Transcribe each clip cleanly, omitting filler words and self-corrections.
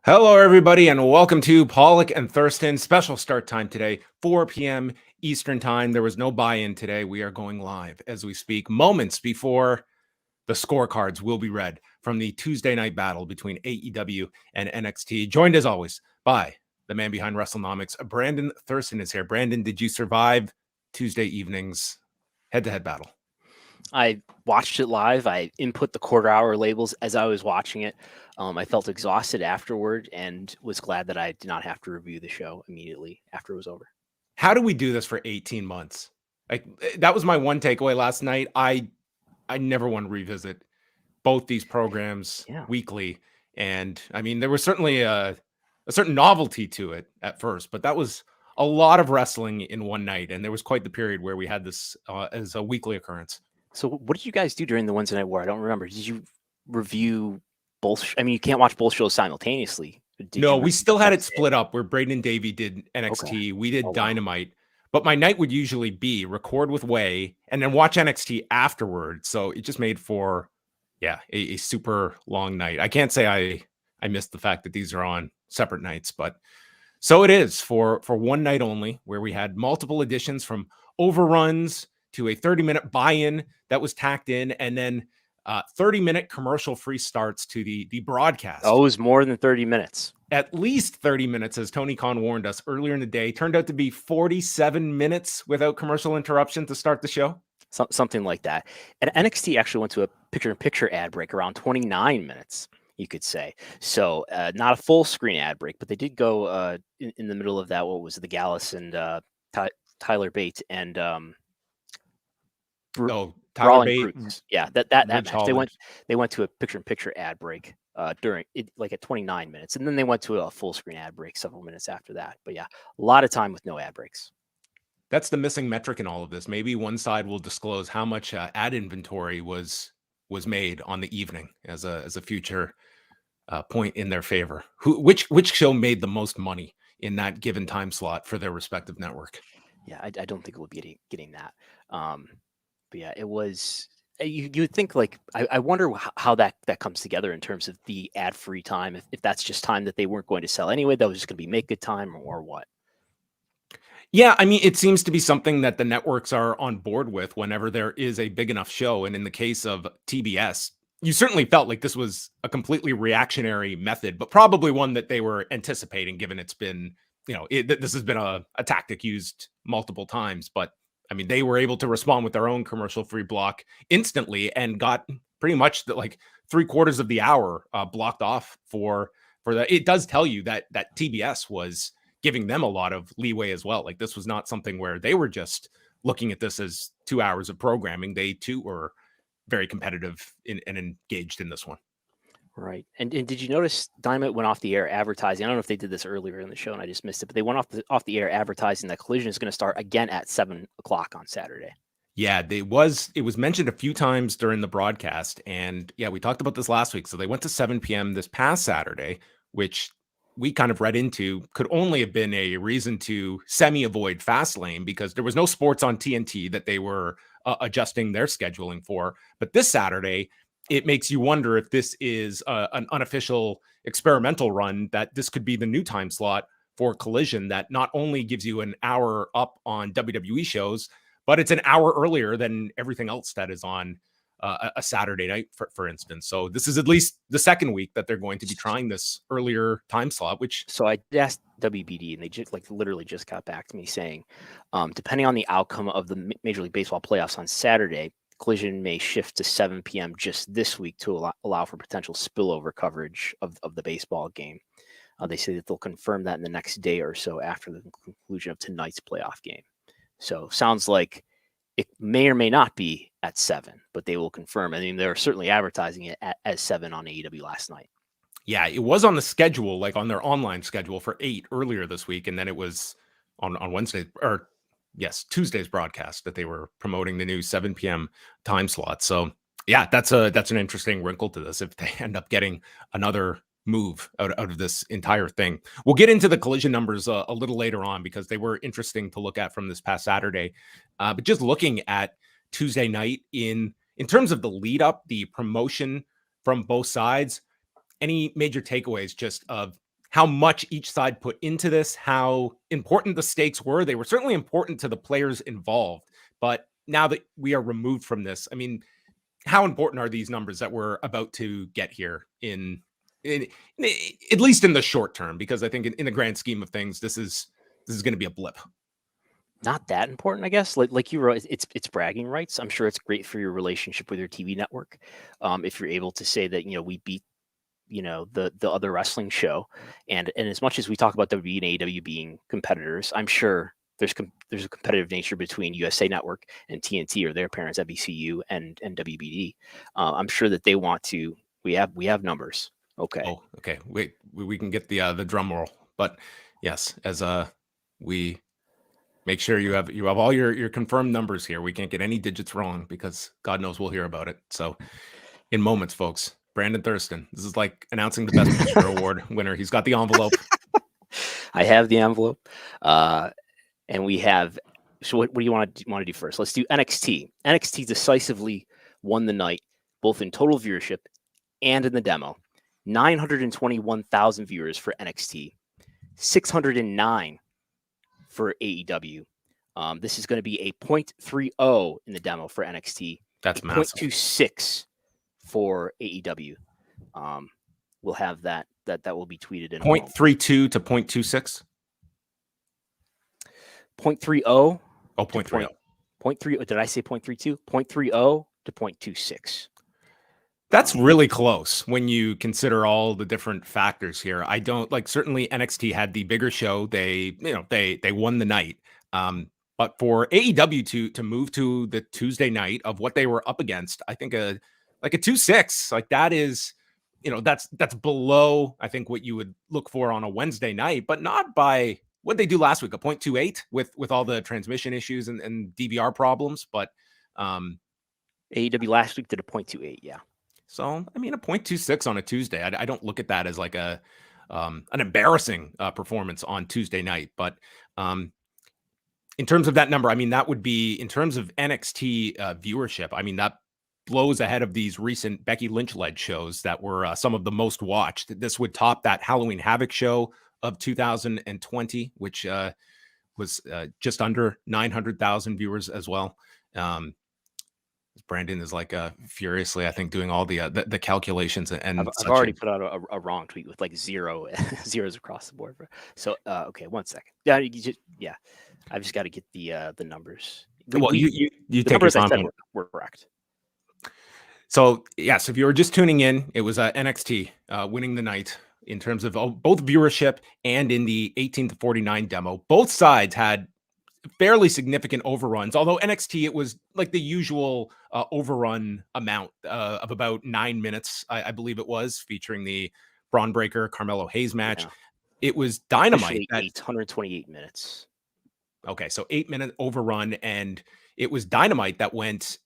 Hello, everybody, and welcome to Pollock and Thurston. Special start time today, 4 p.m. Eastern Time. There was no buy-in today. We are going live as we speak, moments before the scorecards will be read from the Tuesday night battle between AEW and NXT. Joined as always by the man behind Wrestlenomics, Brandon Thurston is here. Brandon, did you survive Tuesday evening's head-to-head battle? I watched it live. I input the quarter-hour labels as I was watching it. I felt exhausted afterward and was glad that I did not have to review the show immediately after it was over. How do we do this for 18 months? Like, that was my one takeaway last night. I never want to revisit both these programs weekly. And I mean, there was certainly a certain novelty to it at first, but that was a lot of wrestling in one night. And there was quite the period where we had this as a weekly occurrence. So what did you guys do during the Wednesday Night War? I don't remember. Did you review both? I mean, you can't watch both shows simultaneously. No, we still had it split up where Braden and Davey did NXT. Okay. We did Dynamite. Wow. But my night would usually be record with Way and then watch NXT afterwards. So it just made for, a super long night. I can't say I missed the fact that these are on separate nights, but so it is for one night only, where we had multiple editions from overruns to a 30-minute buy-in that was tacked in, and then 30-minute commercial-free starts to the broadcast. Oh, it was more than 30 minutes. At least 30 minutes, as Tony Khan warned us earlier in the day. Turned out to be 47 minutes without commercial interruption to start the show. Something like that. And NXT actually went to a picture-in-picture ad break around 29 minutes, you could say. So not a full-screen ad break, but they did go in the middle of that. What was it, the Gallus and Tyler Bate and Tyler Bate. Yeah, that match. They went to a picture-in-picture ad break during it, like at 29 minutes, and then they went to a full-screen ad break several minutes after that. But yeah, a lot of time with no ad breaks. That's the missing metric in all of this. Maybe one side will disclose how much ad inventory was made on the evening as a future point in their favor. Which show made the most money in that given time slot for their respective network? Yeah, I don't think it will be getting that. But yeah, it was. You'd think, like, I wonder how that comes together in terms of the ad-free time. If that's just time that they weren't going to sell anyway, that was just going to be make good time, or what? Yeah, I mean, it seems to be something that the networks are on board with whenever there is a big enough show. And in the case of TBS, you certainly felt like this was a completely reactionary method, but probably one that they were anticipating, given it's been, this has been a tactic used multiple times. But I mean, they were able to respond with their own commercial-free block instantly and got pretty much like 3/4 of the hour blocked off for that. It does tell you that TBS was giving them a lot of leeway as well. Like, this was not something where they were just looking at this as 2 hours of programming. They too were very competitive and engaged in this one. Right. And did you notice Dynamite went off the air advertising? I don't know if they did this earlier in the show and I just missed it, but they went off the air advertising that Collision is going to start again at 7 o'clock on Saturday. Yeah, it was mentioned a few times during the broadcast. And yeah, we talked about this last week. So they went to 7 p.m. this past Saturday, which we kind of read into could only have been a reason to semi-avoid Fastlane because there was no sports on TNT that they were adjusting their scheduling for. But this Saturday, it makes you wonder if this is an unofficial experimental run, that this could be the new time slot for Collision that not only gives you an hour up on WWE shows, but it's an hour earlier than everything else that is on a Saturday night, for instance. So this is at least the second week that they're going to be trying this earlier time slot, which... So I asked WBD and they just literally just got back to me saying, depending on the outcome of the Major League Baseball playoffs on Saturday, Collision may shift to 7 p.m. just this week to allow for potential spillover coverage of the baseball game. They say that they'll confirm that in the next day or so after the conclusion of tonight's playoff game. So sounds like it may or may not be at 7, but they will confirm. I mean, they're certainly advertising it as 7 on AEW last night. Yeah, it was on the schedule, like on their online schedule for 8 earlier this week. And then it was on Wednesday, or yes, Tuesday's broadcast that they were promoting the new 7 p.m. time slot. So yeah, that's an interesting wrinkle to this if they end up getting another move out of this entire thing. We'll get into the Collision numbers a little later on because they were interesting to look at from this past Saturday. But just looking at Tuesday night in terms of the lead up, the promotion from both sides, any major takeaways just of how much each side put into this, how important the stakes were. They were certainly important to the players involved. But now that we are removed from this, I mean, how important are these numbers that we're about to get here in at least in the short term? Because I think in the grand scheme of things, this is going to be a blip. Not that important, I guess. Like you wrote, it's bragging rights. I'm sure it's great for your relationship with your TV network. If you're able to say that, we beat, the other wrestling show, and as much as we talk about WWE and AEW being competitors, I'm sure there's a competitive nature between USA Network and TNT or their parents NBCU and WBD. I'm sure that they want to. We have numbers. Okay. Oh, okay. Wait, we can get the drum roll, but yes, as we make sure you have all your confirmed numbers here. We can't get any digits wrong because God knows we'll hear about it. So, in moments, folks, Brandon Thurston. This is like announcing the Best Picture Award winner. He's got the envelope. I have the envelope, and we have. So, what do you want to do first? Let's do NXT. NXT decisively won the night, both in total viewership and in the demo. 921,000 viewers for NXT, 609 for AEW. This is going to be a 0.30 in the demo for NXT. That's massive. 0.26 for AEW. We'll have that will be tweeted in 0.32 to 0.26. 0.30. Oh, 0.30. 0.30. Did I say 0.32? 0.30 to 0.26. That's really close when you consider all the different factors here. I don't certainly NXT had the bigger show. They won the night. But for AEW to move to the Tuesday night of what they were up against, I think a 2.6, that is, that's below, I think, what you would look for on a Wednesday night, but not by what they do last week, a 0.28 with all the transmission issues and DVR problems. But AEW last week did a 0.28. Yeah. So, I mean, a 0.26 on a Tuesday, I don't look at that as like an embarrassing performance on Tuesday night. But in terms of that number, I mean, that would be in terms of NXT viewership. I mean, that blows ahead of these recent Becky Lynch-led shows that were some of the most watched. This would top that Halloween Havoc show of 2020, which was just under 900,000 viewers as well. Brandon is furiously, I think, doing all the calculations. And I've already put out a wrong tweet with zeros across the board. So okay, 1 second. Yeah, I've just got to get the numbers. Well, you the take numbers your I said time. were correct. So yes, if you were just tuning in, it was NXT winning the night in terms of both viewership and in the 18 to 49 demo. Both sides had fairly significant overruns, although NXT, it was like the usual overrun amount of about 9 minutes, I believe it was, featuring the Braun Breaker Carmelo Hayes match. Yeah. It was Dynamite. 828 minutes. Okay, so 8-minute overrun, and it was Dynamite that went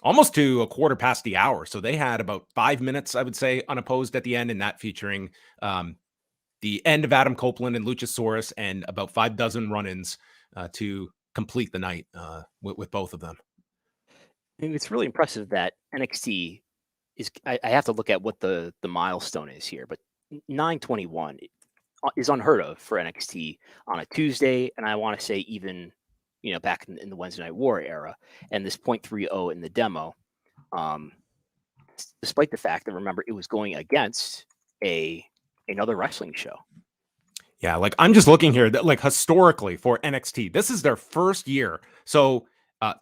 almost to a quarter past the hour. So they had about 5 minutes, I would say, unopposed at the end, and that featuring the end of Adam Copeland and Luchasaurus and about 6 run-ins to complete the night with both of them. I mean, it's really impressive that NXT is. I have to look at what the milestone is here, but 921 is unheard of for NXT on a Tuesday, and I want to say even back in the Wednesday Night War era, and this 0.30 in the demo, despite the fact that, remember, it was going against another wrestling show. Yeah, I'm just looking here that historically for NXT, this is their first year. So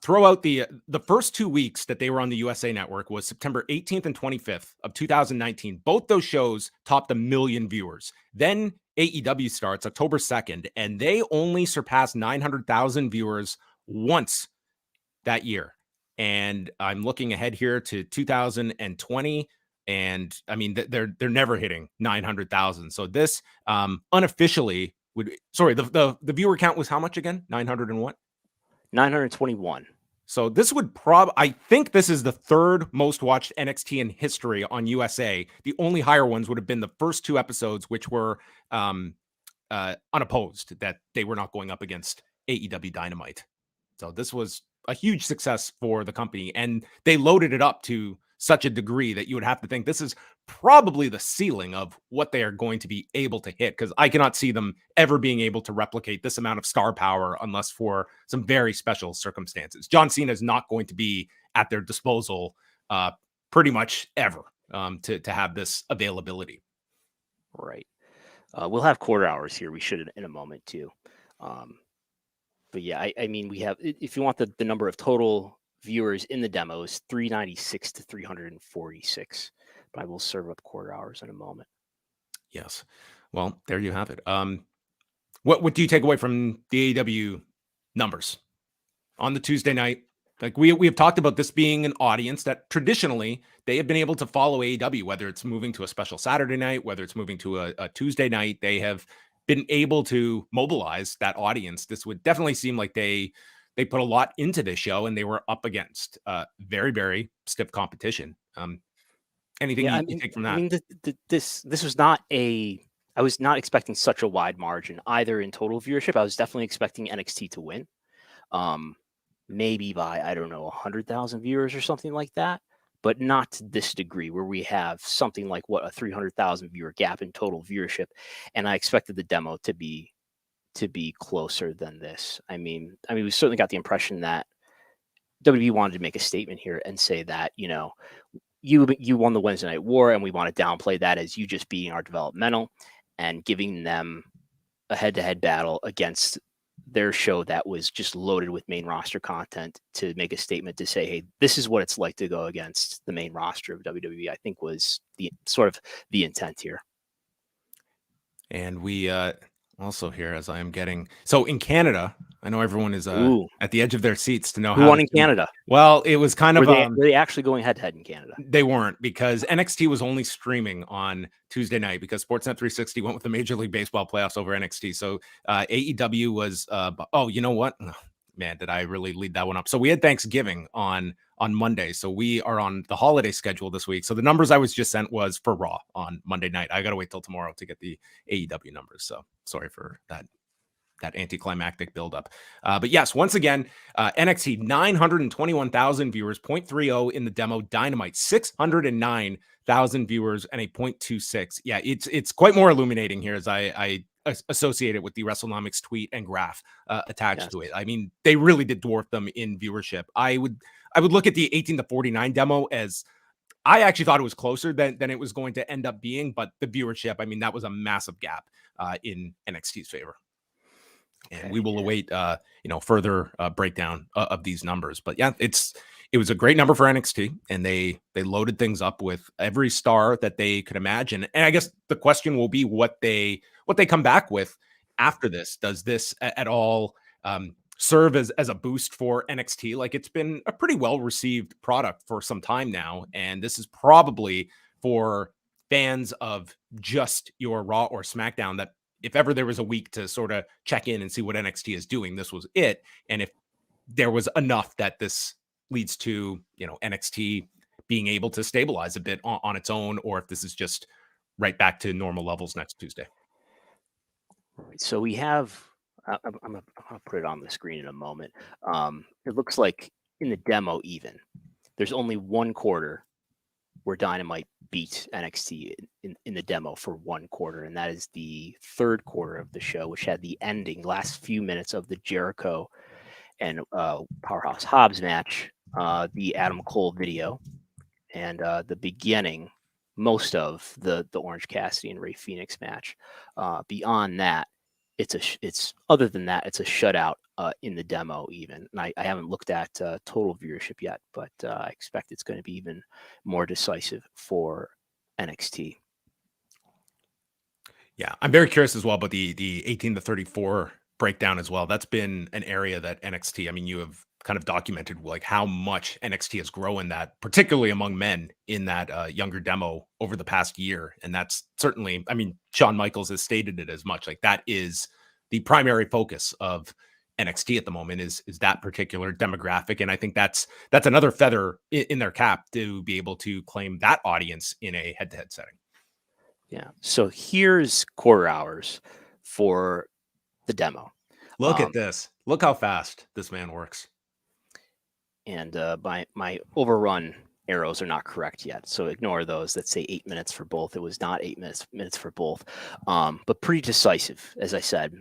throw out the first 2 weeks that they were on the USA Network was September 18th and 25th of 2019. Both those shows topped 1 million viewers. Then AEW starts October 2nd, and they only surpassed 900,000 viewers once that year. And I'm looking ahead here to 2020. And I mean, they're never hitting 900,000. So this unofficially would, sorry, the viewer count was how much again? 900 and what? 921. So this would I think this is the third most watched NXT in history on USA. The only higher ones would have been the first 2 episodes, which were unopposed, that they were not going up against AEW Dynamite. So this was a huge success for the company, and they loaded it up to such a degree that you would have to think this is probably the ceiling of what they are going to be able to hit, because I cannot see them ever being able to replicate this amount of star power unless for some very special circumstances. John Cena is not going to be at their disposal pretty much ever to have this availability. Right. We'll have quarter hours here. We should in a moment too. But yeah, I mean, we have, if you want the number of total viewers in the demo is 396 to 346. But I will serve up quarter hours in a moment. Yes. Well, there you have it. What do you take away from the AEW numbers on the Tuesday night? Like we have talked about this being an audience that traditionally they have been able to follow AEW, whether it's moving to a special Saturday night, whether it's moving to a Tuesday night, they have been able to mobilize that audience. This would definitely seem like they put a lot into this show, and they were up against very, very stiff competition. Anything Yeah, you take from that? I mean, this was not a. I was not expecting such a wide margin either in total viewership. I was definitely expecting NXT to win, maybe by, I don't know, 100,000 viewers or something like that, but not to this degree where we have something like a 300,000 viewer gap in total viewership. And I expected the demo to be closer than this. I mean, we certainly got the impression that WWE wanted to make a statement here and say that, you know, you won the Wednesday Night War, and we want to downplay that as you just being our developmental and giving them a head-to-head battle against their show that was just loaded with main roster content, to make a statement to say, hey, this is what it's like to go against the main roster of WWE, I think was the sort of the intent here. And we also here, as I am getting, so in Canada, I know everyone is at the edge of their seats to know who won in Canada. Well, it was kind of were they actually going head to head in Canada? They weren't, because NXT was only streaming on Tuesday night because Sportsnet 360 went with the Major League Baseball playoffs over NXT. So AEW was oh, you know what? Oh, man, did I really lead that one up? So we had Thanksgiving on Monday. So we are on the holiday schedule this week. So the numbers I was just sent was for Raw on Monday night. I got to wait till tomorrow to get the AEW numbers. So sorry for that anticlimactic buildup. But yes, once again, NXT 921,000 viewers, 0.30 in the demo. Dynamite 609,000 viewers and a 0.26. Yeah, it's quite more illuminating here as I associate it with the Wrestlenomics tweet and graph attached to it. I mean, they really did dwarf them in viewership. I would look at the 18 to 49 demo as, I actually thought it was closer than it was going to end up being, but the viewership, I mean, that was a massive gap in NXT's favor. And we will await, further breakdown of these numbers. But yeah, it was a great number for NXT, and they loaded things up with every star that they could imagine. And I guess the question will be what they come back with after this. Does this at all serve as a boost for NXT? Like, it's been a pretty well received product for some time now, and this is probably for fans of just your Raw or SmackDown that, if ever there was a week to sort of check in and see what NXT is doing, this was it. And if there was enough that this leads to, NXT being able to stabilize a bit on its own, or if this is just right back to normal levels next Tuesday. So we have, I'm going to put it on the screen in a moment. It looks like in the demo, even there's only one quarter where Dynamite beat NXT in the demo for one quarter, and that is the third quarter of the show, which had the ending last few minutes of the Jericho and Powerhouse Hobbs match, the Adam Cole video, and the beginning, most of the Orange Cassidy and Rey Fenix match. Beyond that, it's other than that, it's a shutout in the demo even. And I haven't looked at total viewership yet, but I expect it's going to be even more decisive for NXT. Yeah, I'm very curious as well about the 18 to 34 breakdown as well. That's been an area that NXT, I mean, you have kind of documented like how much NXT has grown that, particularly among men in that younger demo over the past year. And that's certainly, I mean, Shawn Michaels has stated it as much, like that is the primary focus of NXT at the moment is that particular demographic. And I think that's another feather in their cap to be able to claim that audience in a head-to-head setting. Yeah. So here's quarter hours for the demo. Look at this. Look how fast this man works. And my Overrun arrows are not correct yet, so ignore those that say 8 minutes for both. It was not 8 minutes for both, but pretty decisive, as I said.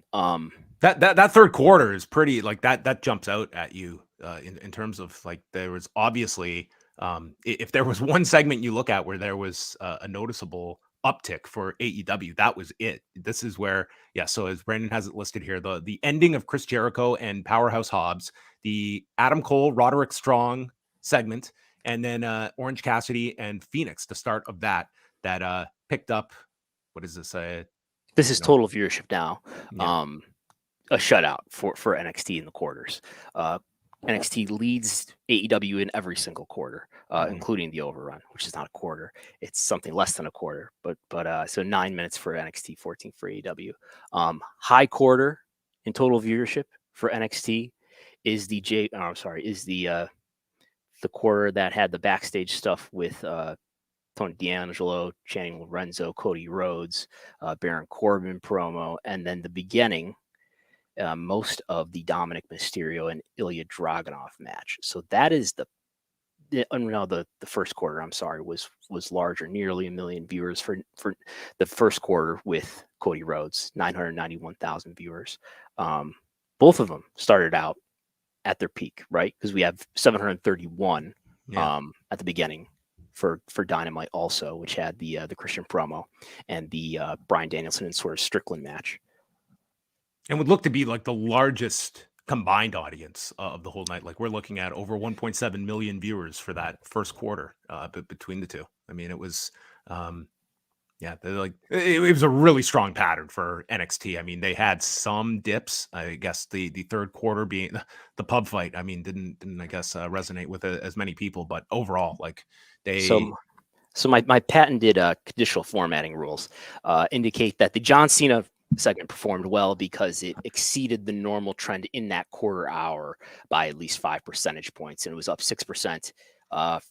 That third quarter is pretty, like, that jumps out at you in terms of, like, there was obviously if there was one segment you look at where there was a noticeable uptick for AEW, that was it. This is where, yeah. So as Brandon has it listed here, the ending of Chris Jericho and Powerhouse Hobbs, the Adam Cole Roderick Strong segment, and then Orange Cassidy and Phoenix, the start of that picked up. What is this? This is total viewership now. Yeah. A shutout for NXT in the quarters. NXT leads AEW in every single quarter, including the Overrun, which is not a quarter. It's something less than a quarter, but so 9 minutes for NXT, 14 for AEW. High quarter in total viewership for NXT is the quarter that had the backstage stuff with Tony D'Angelo, Channing Lorenzo, Cody Rhodes, Baron Corbin promo, and then the beginning, most of the Dominic Mysterio and Ilya Dragunov match. So that is the first quarter, I'm sorry, was larger, nearly 1 million viewers for the first quarter with Cody Rhodes, 991,000 viewers. Both of them started out at their peak, right? Because we have 731 at the beginning for Dynamite also, which had the Christian promo and the Bryan Danielson and sort of Strickland match. And would look to be like the largest combined audience of the whole night. Like, we're looking at over 1.7 million viewers for that first quarter between the two. I mean, it was, it was a really strong pattern for NXT. I mean, they had some dips. I guess the third quarter being the pub fight, I mean, didn't I guess resonate with as many people, but overall, like, they. So my patented conditional formatting rules indicate that the John Cena segment performed well because it exceeded the normal trend in that quarter hour by at least 5 percentage points, and it was up 6%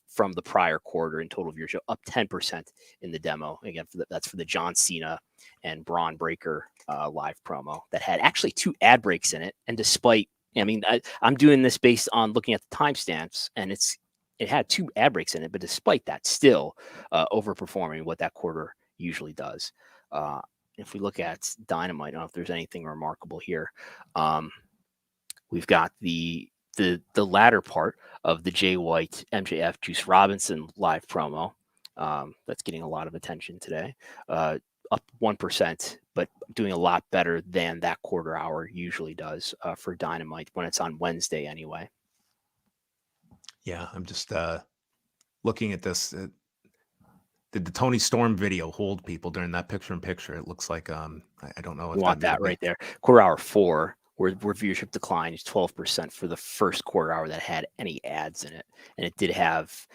from the prior quarter in total viewership, up 10% in the demo. Again, that's for the John Cena and Braun Breaker live promo that had actually 2 ad breaks in it. And despite, I mean, I'm doing this based on looking at the timestamps, and it had 2 ad breaks in it, but despite that, still overperforming what that quarter usually does. If we look at Dynamite, I don't know if there's anything remarkable here. We've got the latter part of the Jay White MJF Juice Robinson live promo. That's getting a lot of attention today. Up 1%, but doing a lot better than that quarter hour usually does for Dynamite when it's on Wednesday anyway. Yeah, I'm just looking at this. Did the Tony Storm video hold people during that picture-in-picture? It looks like I don't know. We want that right there. Quarter hour 4, where viewership decline is 12% for the first quarter hour that had any ads in it, and it did have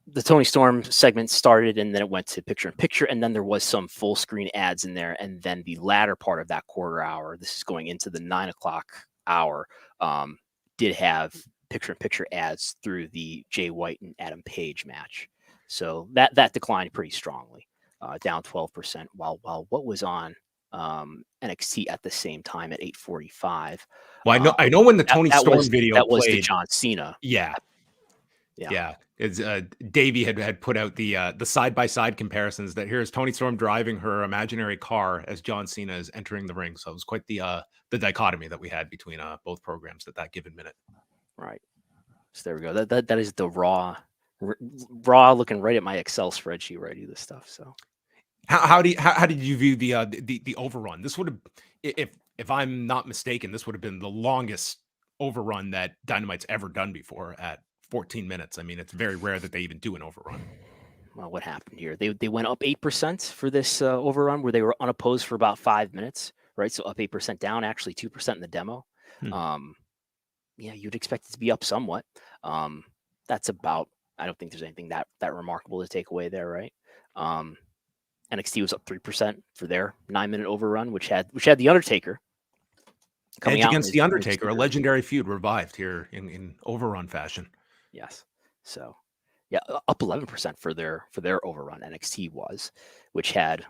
the Tony Storm segment started, and then it went to picture-in-picture, and then there was some full-screen ads in there, and then the latter part of that quarter hour, this is going into the 9 o'clock hour, did have picture-in-picture ads through the Jay White and Adam Page match. So that declined pretty strongly, down 12%. While what was on NXT at the same time at 8:45. Well, I know when the Tony Storm video that was played, the John Cena. Yeah. It's Davey had put out the side-by-side comparisons that here's Tony Storm driving her imaginary car as John Cena is entering the ring. So it was quite the dichotomy that we had between both programs at that given minute. Right. So there we go. That is the raw looking right at my Excel spreadsheet where I do this stuff. So how did you view the overrun? This would have, if I'm not mistaken, this would have been the longest overrun that Dynamite's ever done before at 14 minutes. I mean, it's very rare that they even do an overrun. Well, what happened here? They went up 8% for this overrun where they were unopposed for about 5 minutes, right? So up 8%, down actually 2% in the demo. Yeah, you'd expect it to be up somewhat. That's about, I don't think there's anything that remarkable to take away there, right? NXT was up 3% for their 9-minute overrun, which had the Undertaker coming out against the Undertaker, a legendary feud revived here in overrun fashion. Yes. So yeah, up 11% for their overrun. NXT was, which had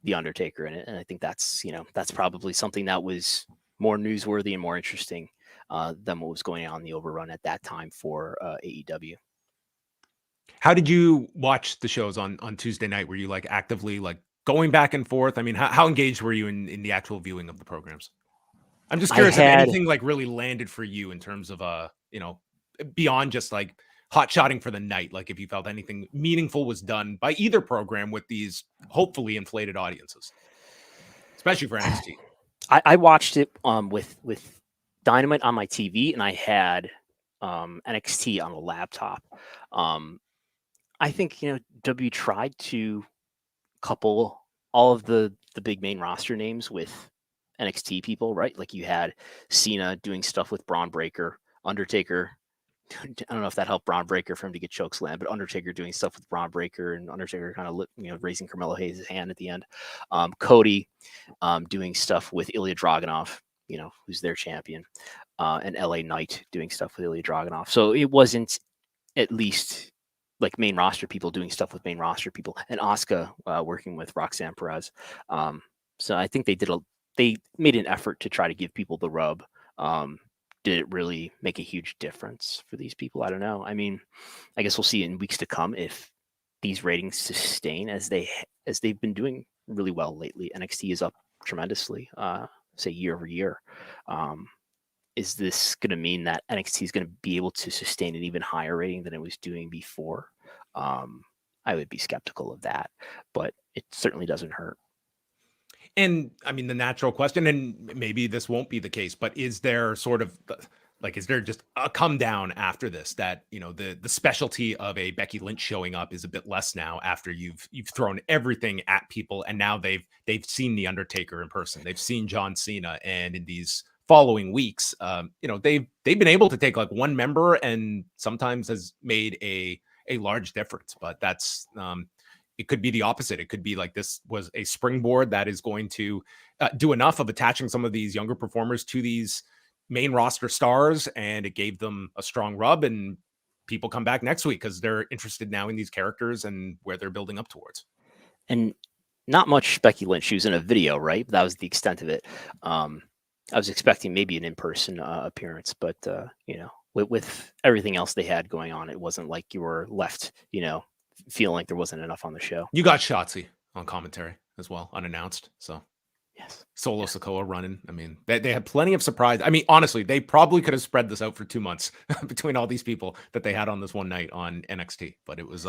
the Undertaker in it, and I think that's probably something that was more newsworthy and more interesting than what was going on in the overrun at that time for AEW. How did you watch the shows on Tuesday night? Were you like actively like going back and forth? I mean, how engaged were you in the actual viewing of the programs? I'm just I curious if had anything like really landed for you in terms of beyond just like hot shotting for the night. Like if you felt anything meaningful was done by either program with these hopefully inflated audiences, especially for NXT. I watched it with Dynamite on my TV, and I had NXT on the laptop. Um, I think W tried to couple all of the big main roster names with NXT people, right? Like you had Cena doing stuff with Braun Breaker, Undertaker. I don't know if that helped Braun Breaker for him to get chokeslam, but Undertaker doing stuff with Braun Breaker, and Undertaker kind of raising Carmelo Hayes' hand at the end. Cody doing stuff with Ilya Dragunov, who's their champion, and LA Knight doing stuff with Ilya Dragunov. So it wasn't at least like main roster people doing stuff with main roster people, and Asuka working with Roxanne Perez. So I think they made an effort to try to give people the rub. Did it really make a huge difference for these people? I don't know. I mean, I guess we'll see in weeks to come if these ratings sustain as they've been doing really well lately. NXT is up tremendously, say year over year. Is this going to mean that NXT is going to be able to sustain an even higher rating than it was doing before? I would be skeptical of that, but it certainly doesn't hurt. And I mean, the natural question, and maybe this won't be the case, but is there sort of like, is there just a come down after this that, the specialty of a Becky Lynch showing up is a bit less now after you've thrown everything at people, and now they've seen the Undertaker in person, they've seen John Cena, and in these following weeks, they've been able to take like one member and sometimes has made a large difference, but that's it could be the opposite. It could be like this was a springboard that is going to do enough of attaching some of these younger performers to these main roster stars, and it gave them a strong rub, and people come back next week because they're interested now in these characters and where they're building up towards. And not much Becky Lynch. She was in a video, right? That was the extent of it. I was expecting maybe an in-person appearance, but with everything else they had going on, it wasn't like you were left, feeling like there wasn't enough on the show. You got Shotzi on commentary as well, unannounced. So yes, Solo Sikoa running. I mean, they had plenty of surprise. I mean, honestly, they probably could have spread this out for 2 months between all these people that they had on this one night on NXT. But it was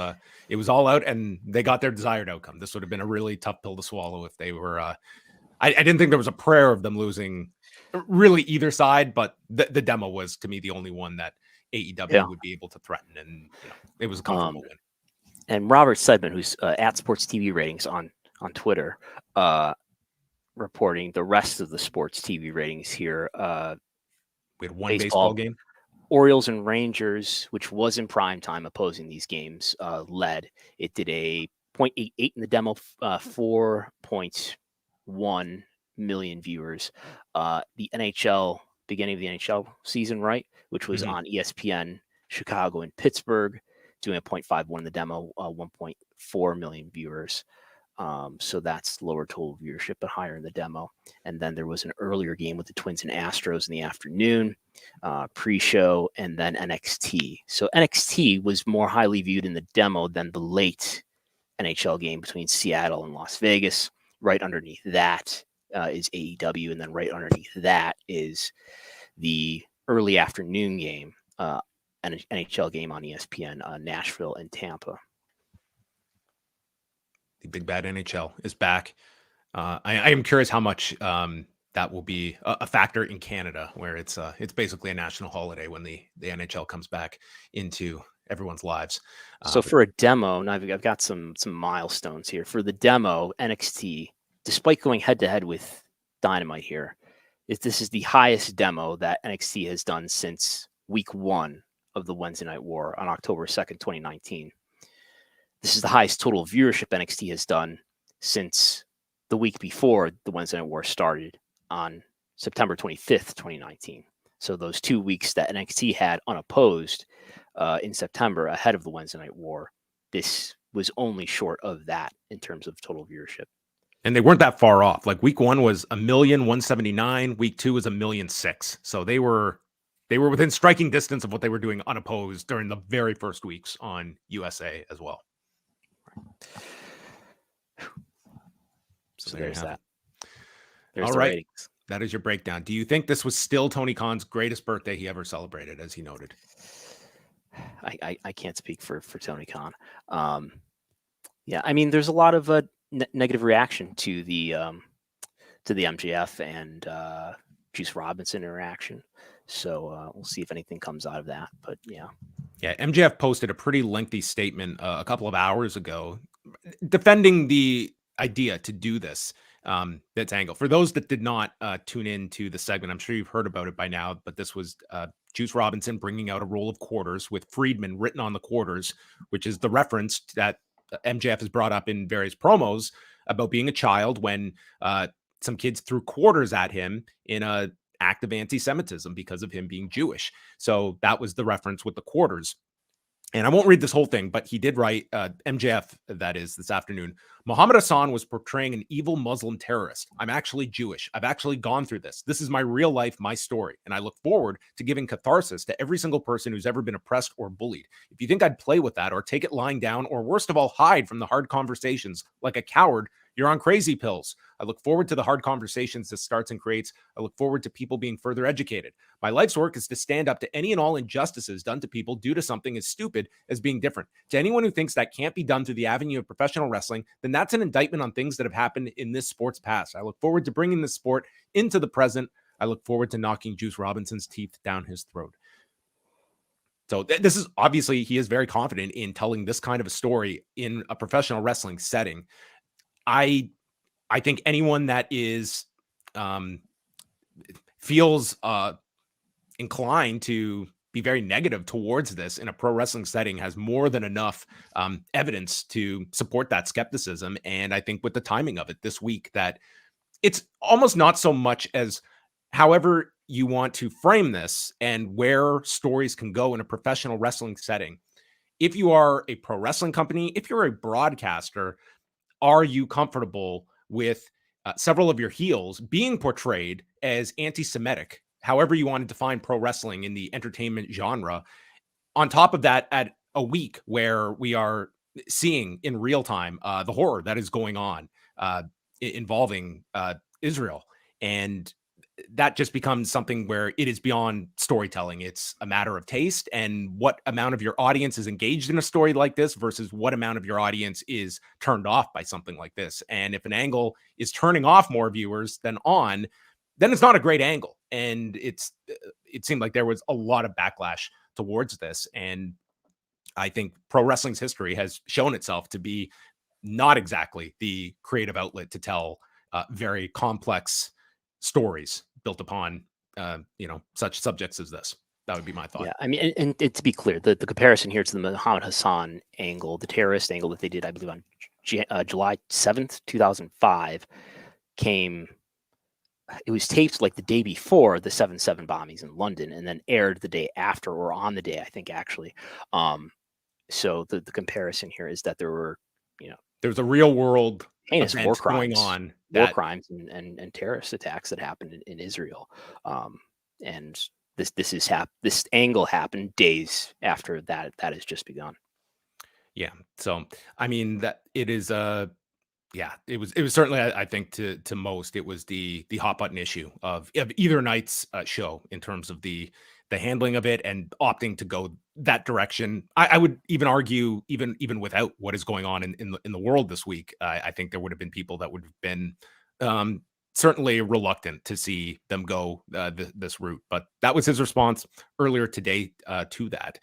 all out, and they got their desired outcome. This would have been a really tough pill to swallow if they were. I didn't think there was a prayer of them losing, really either side. But the demo was, to me, the only one that AEW would be able to threaten, and it was a comfortable win. And Robert Sedman, who's at Sports TV Ratings on Twitter, reporting the rest of the sports TV ratings here. We had one baseball game. Orioles and Rangers, which was in prime time opposing these games, led. It did a 0.88 in the demo, 4.1 million viewers. The NHL, beginning of the NHL season, right, which was on ESPN, Chicago and Pittsburgh, doing a 0.51 in the demo, 1.4 million viewers. So that's lower total viewership, but higher in the demo. And then there was an earlier game with the Twins and Astros in the afternoon, pre-show, and then NXT. So NXT was more highly viewed in the demo than the late NHL game between Seattle and Las Vegas. Right underneath that is AEW, and then right underneath that is the early afternoon game, an NHL game on ESPN, Nashville and Tampa. The big bad NHL is back. I am curious how much that will be a factor in Canada, where it's basically a national holiday when the NHL comes back into everyone's lives. So for a demo, now I've got some milestones here. For the demo, NXT, despite going head to head with Dynamite here, this is the highest demo that NXT has done since week 1 of the Wednesday Night War on October 2nd, 2019. This is the highest total viewership NXT has done since the week before the Wednesday Night War started on September 25th, 2019. So those 2 weeks that NXT had unopposed in September ahead of the Wednesday Night War, this was only short of that in terms of total viewership. And they weren't that far off. Like week 1 was 1,179,000. Week 2 was 1,006,000. So they were they were within striking distance of what they were doing unopposed during the very first weeks on USA as well. So there's that. There's all the ratings. That is your breakdown. Do you think this was still Tony Khan's greatest birthday he ever celebrated, as he noted? I can't speak for Tony Khan. Yeah, I mean, there's a lot of negative reaction to the MJF and Juice Robinson interaction. So we'll see if anything comes out of that. But yeah. Yeah, MJF posted a pretty lengthy statement a couple of hours ago defending the idea to do this. That's Angle. For those that did not tune in to the segment, I'm sure you've heard about it by now, but this was Juice Robinson bringing out a roll of quarters with Friedman written on the quarters, which is the reference that MJF has brought up in various promos about being a child when some kids threw quarters at him in a act of anti-Semitism because of him being Jewish. So that was the reference with the quarters. And I won't read this whole thing, but he did write, MJF, that is, this afternoon, Muhammad Hassan was portraying an evil Muslim terrorist. I'm actually Jewish. I've actually gone through this. This is my real life, my story. And I look forward to giving catharsis to every single person who's ever been oppressed or bullied. If you think I'd play with that or take it lying down or worst of all, hide from the hard conversations like a coward, you're on crazy pills. I look forward to the hard conversations this starts and creates. I look forward to people being further educated. My life's work is to stand up to any and all injustices done to people due to something as stupid as being different. To anyone who thinks that can't be done through the avenue of professional wrestling, then that's an indictment on things that have happened in this sport's past. I look forward to bringing this sport into the present. I look forward to knocking Juice Robinson's teeth down his throat. So this is obviously, he is very confident in telling this kind of a story in a professional wrestling setting. I think anyone that is feels inclined to be very negative towards this in a pro wrestling setting has more than enough evidence to support that skepticism. And I think with the timing of it this week, that it's almost not so much as however you want to frame this and where stories can go in a professional wrestling setting. If you are a pro wrestling company, if you're a broadcaster, are you comfortable with several of your heels being portrayed as anti-Semitic, however you want to define pro wrestling in the entertainment genre? On top of that, at a week where we are seeing in real time the horror that is going on involving Israel. And that just becomes something where it is beyond storytelling. It's a matter of taste and what amount of your audience is engaged in a story like this versus what amount of your audience is turned off by something like this. And if an angle is turning off more viewers than on, then it's not a great angle. And it seemed like there was a lot of backlash towards this. And I think pro wrestling's history has shown itself to be not exactly the creative outlet to tell very complex stories built upon, such subjects as this. That would be my thought. Yeah, I mean, and to be clear, the comparison here to the Muhammad Hassan angle, the terrorist angle that they did, I believe, on July 7th, 2005, it was taped like the day before the 7/7 bombings in London and then aired the day after or on the day, I think, actually. So the comparison here is that there were, there's a real world heinous war crimes going on, war crimes and terrorist attacks that happened in Israel. And this angle happened days after that has just begun. Yeah. So, I mean, that it is, it was certainly, I think to most, it was the hot button issue of either night's show in terms of the handling of it and opting to go that direction. I would even argue, even without what is going on in the world this week, I think there would have been people that would have been certainly reluctant to see them go this route. But that was his response earlier today to that.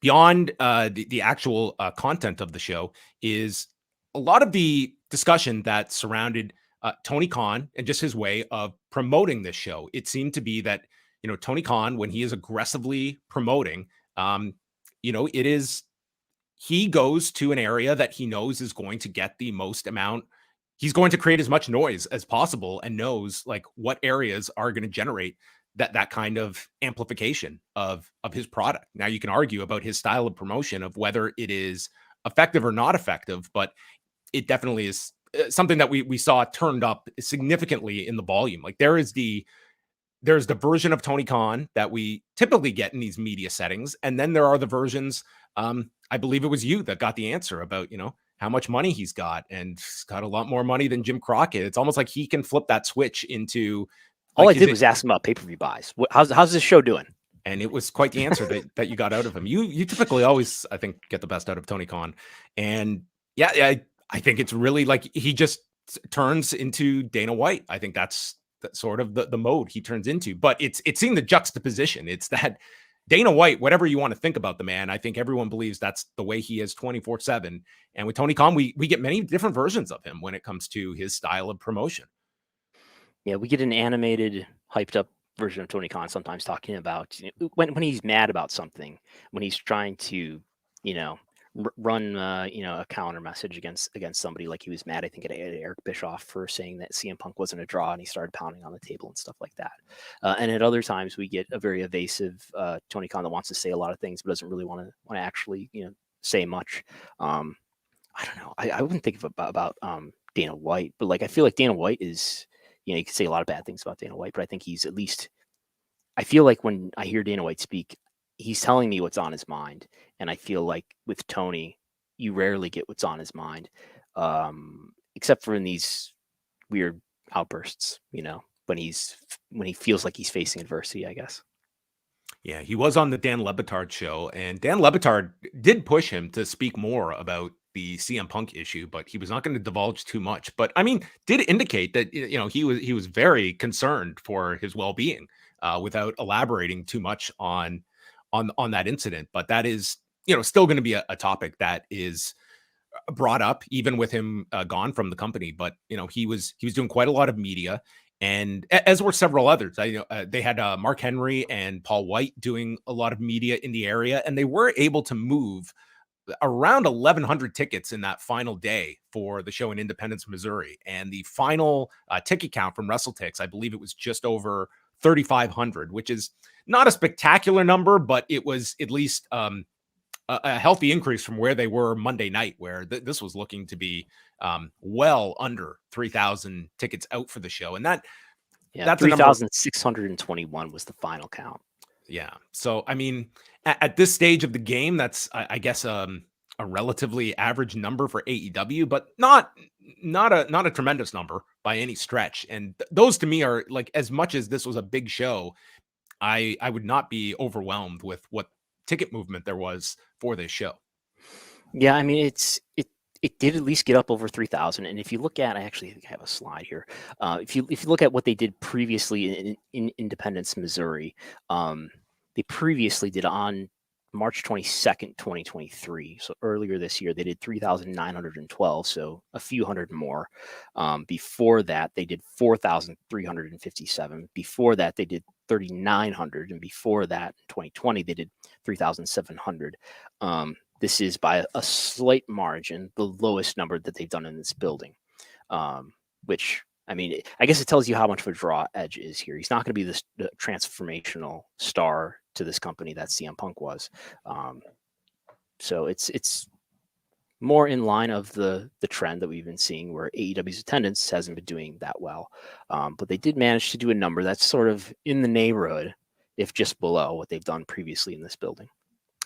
Beyond the actual content of the show is a lot of the discussion that surrounded Tony Khan and just his way of promoting this show. It seemed to be that, Tony Khan, when he is aggressively promoting, he goes to an area that he knows is going to get the most amount. He's going to create as much noise as possible and knows like what areas are going to generate that kind of amplification of his product. Now you can argue about his style of promotion of whether it is effective or not effective, but it definitely is something that we saw turned up significantly in the volume. Like there is the there's the version of Tony Khan that we typically get in these media settings, and then there are the versions. I believe it was you that got the answer about, how much money he's got, and he's got a lot more money than Jim Crockett. It's almost like he can flip that switch into. All Like, I did was ask him about pay-per-view buys. How's this show doing? And it was quite the answer that you got out of him. You typically always, I think, get the best out of Tony Khan. And yeah, I think it's really like he just turns into Dana White. I think that's sort of the mode he turns into. But it's seeing the juxtaposition. It's that Dana White, whatever you want to think about the man, I think everyone believes that's the way he is 24/7. And with Tony Khan, we get many different versions of him when it comes to his style of promotion. Yeah, we get an animated, hyped up version of Tony Khan sometimes talking about when he's mad about something, when he's trying to, run a counter message against somebody. Like he was mad, I think, at Eric Bischoff for saying that CM Punk wasn't a draw, and he started pounding on the table and stuff like that. And at other times, we get a very evasive Tony Khan that wants to say a lot of things but doesn't really want to actually say much. I don't know. I wouldn't think of about Dana White, but like I feel like Dana White is. You could say a lot of bad things about Dana White, but I think he's at least. I feel like when I hear Dana White speak, he's telling me what's on his mind, and I feel like with Tony, you rarely get what's on his mind, except for in these weird outbursts. When he feels like he's facing adversity, I guess. Yeah, he was on the Dan Le Batard show, and Dan Le Batard did push him to speak more about the CM Punk issue, but he was not going to divulge too much. But I mean, did indicate that he was very concerned for his well-being, without elaborating too much on that incident. But that is still going to be a topic that is brought up even with him gone from the company. But he was doing quite a lot of media. And as were several others. They had Mark Henry and Paul White doing a lot of media in the area, and they were able to move around 1,100 tickets in that final day for the show in Independence, Missouri. And the final ticket count from WrestleTix, I believe it was just over 3,500, which is not a spectacular number, but it was at least a healthy increase from where they were Monday night, where this was looking to be well under 3,000 tickets out for the show. And that's 3,621 was the final count. Yeah. So, I mean, at this stage of the game, that's, I guess, a relatively average number for AEW, but not a tremendous number by any stretch. And those to me are like, as much as this was a big show, I would not be overwhelmed with what ticket movement there was for this show. Yeah, I mean, it did at least get up over 3,000. And if you look at, I actually think I have a slide here. If you look at what they did previously in Independence, Missouri, they previously did on March 22nd, 2023. So earlier this year, they did 3,912. So a few hundred more. Before that, they did 4,357. Before that, they did 3,900. And before that, in 2020, they did 3,700. This is by a slight margin, the lowest number that they've done in this building, which, I mean, I guess it tells you how much of a draw Edge is here. He's not going to be this transformational star to this company that CM Punk was. So it's more in line of the trend that we've been seeing, where AEW's attendance hasn't been doing that well. But they did manage to do a number that's sort of in the neighborhood, if just below what they've done previously in this building.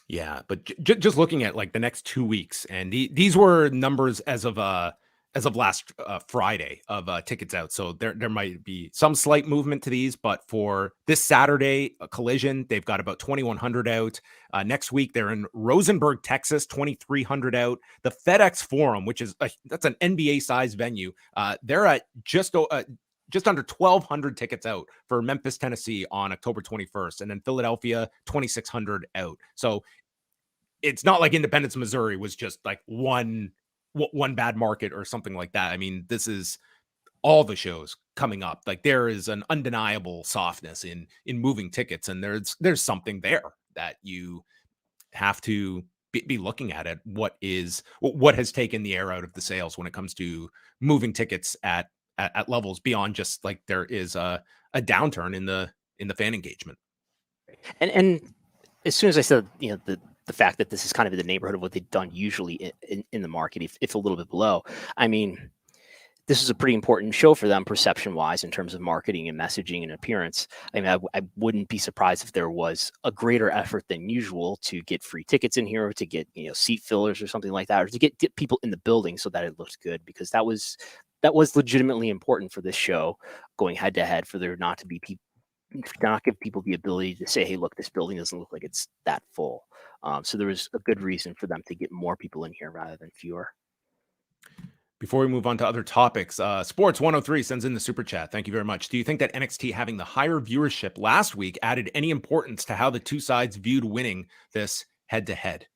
Yeah, but just looking at like the next 2 weeks, and these were numbers as of last Friday of tickets out. So there might be some slight movement to these, but for this Saturday, Collision, they've got about 2,100 out. Next week, they're in Rosenberg, Texas, 2,300 out. The FedEx Forum, which is that's an NBA size venue, they're at just under 1,200 tickets out for Memphis, Tennessee on October 21st. And then Philadelphia, 2,600 out. So it's not like Independence, Missouri was just like one bad market or something like that. I mean, this is all the shows coming up. Like there is an undeniable softness in moving tickets. And there's something there that you have to be looking at what has taken the air out of the sails when it comes to moving tickets at levels beyond just like there is a downturn in the fan engagement. And as soon as I said, the fact that this is kind of in the neighborhood of what they've done usually in the market, if a little bit below, I mean, this is a pretty important show for them perception-wise in terms of marketing and messaging and appearance. I mean, I wouldn't be surprised if there was a greater effort than usual to get free tickets in here, or to get seat fillers or something like that, or to get people in the building so that it looked good, because that was legitimately important for this show going head to head, for there not to be people, not give people the ability to say, hey, look, this building doesn't look like it's that full. So there was a good reason for them to get more people in here rather than fewer. Before we move on to other topics, Sports 103 sends in the super chat. Thank you very much. Do you think that NXT having the higher viewership last week added any importance to how the two sides viewed winning this head to head?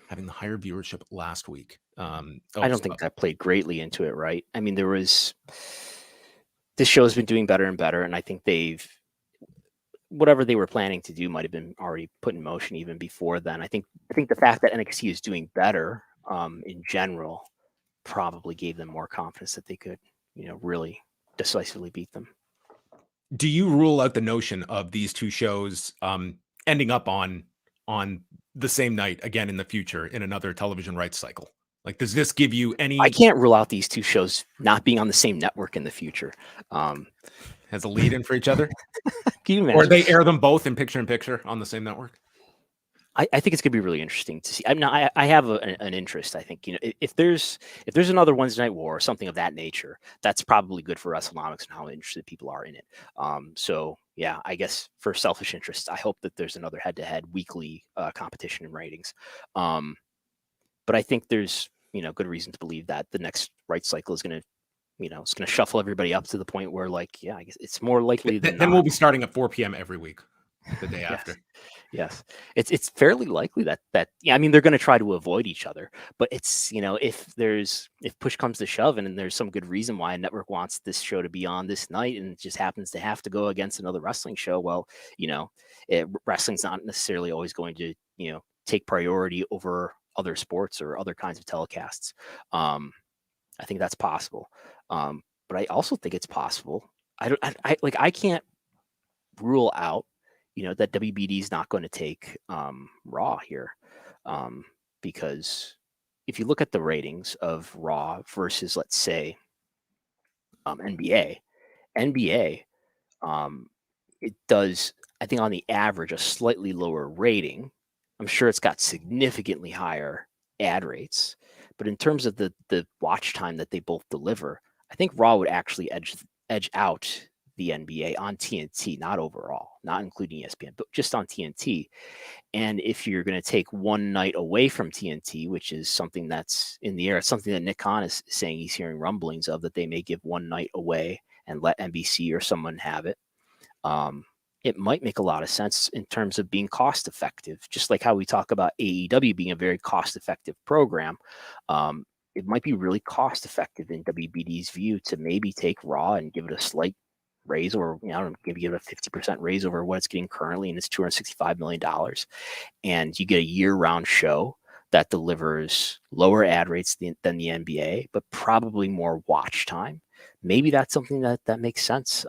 Having the higher viewership last week. I don't think that played greatly into it, right? I mean, this show's been doing better and better, and I think whatever they were planning to do might have been already put in motion even before then. I think the fact that NXT is doing better in general probably gave them more confidence that they could, really decisively beat them. Do you rule out the notion of these two shows ending up on the same night again in the future in another television rights cycle? Like, does this give you any? I can't rule out these two shows not being on the same network in the future. As a lead in for each other? Can you imagine? Or they air them both in picture on the same network? I think it's going to be really interesting to see. I mean, I have an interest. I think, if there's another Wednesday Night War or something of that nature, that's probably good for Wrestlenomics and how interested people are in it. So yeah, I guess for selfish interest, I hope that there's another head-to-head weekly competition in ratings. But I think there's good reason to believe that the next rights cycle is going to it's going to shuffle everybody up to the point where, like, yeah, I guess it's more likely than then not. we'll be starting at 4 p.m. every week, the day after. Yes, it's fairly likely that I mean, they're going to try to avoid each other, but it's if push comes to shove and there's some good reason why a network wants this show to be on this night and it just happens to have to go against another wrestling show, well, wrestling's not necessarily always going to take priority over other sports or other kinds of telecasts. I think that's possible, but I also think it's possible. I can't rule out that WBD is not going to take Raw here, because if you look at the ratings of Raw versus, let's say, NBA, it does, I think, on the average, a slightly lower rating. I'm sure it's got significantly higher ad rates, but in terms of the watch time that they both deliver, I think Raw would actually edge out the NBA on TNT, not overall, not including ESPN, but just on TNT. And if you're going to take one night away from TNT, which is something that's in the air, it's something that Nick Khan is saying he's hearing rumblings of, that they may give one night away and let NBC or someone have it. It might make a lot of sense in terms of being cost effective, just like how we talk about AEW being a very cost effective program. It might be really cost effective in WBD's view to maybe take Raw and give it a slight raise, or maybe give it a 50% raise over what it's getting currently, and it's $265 million. And you get a year-round show that delivers lower ad rates than the NBA, but probably more watch time. Maybe that's something that makes sense.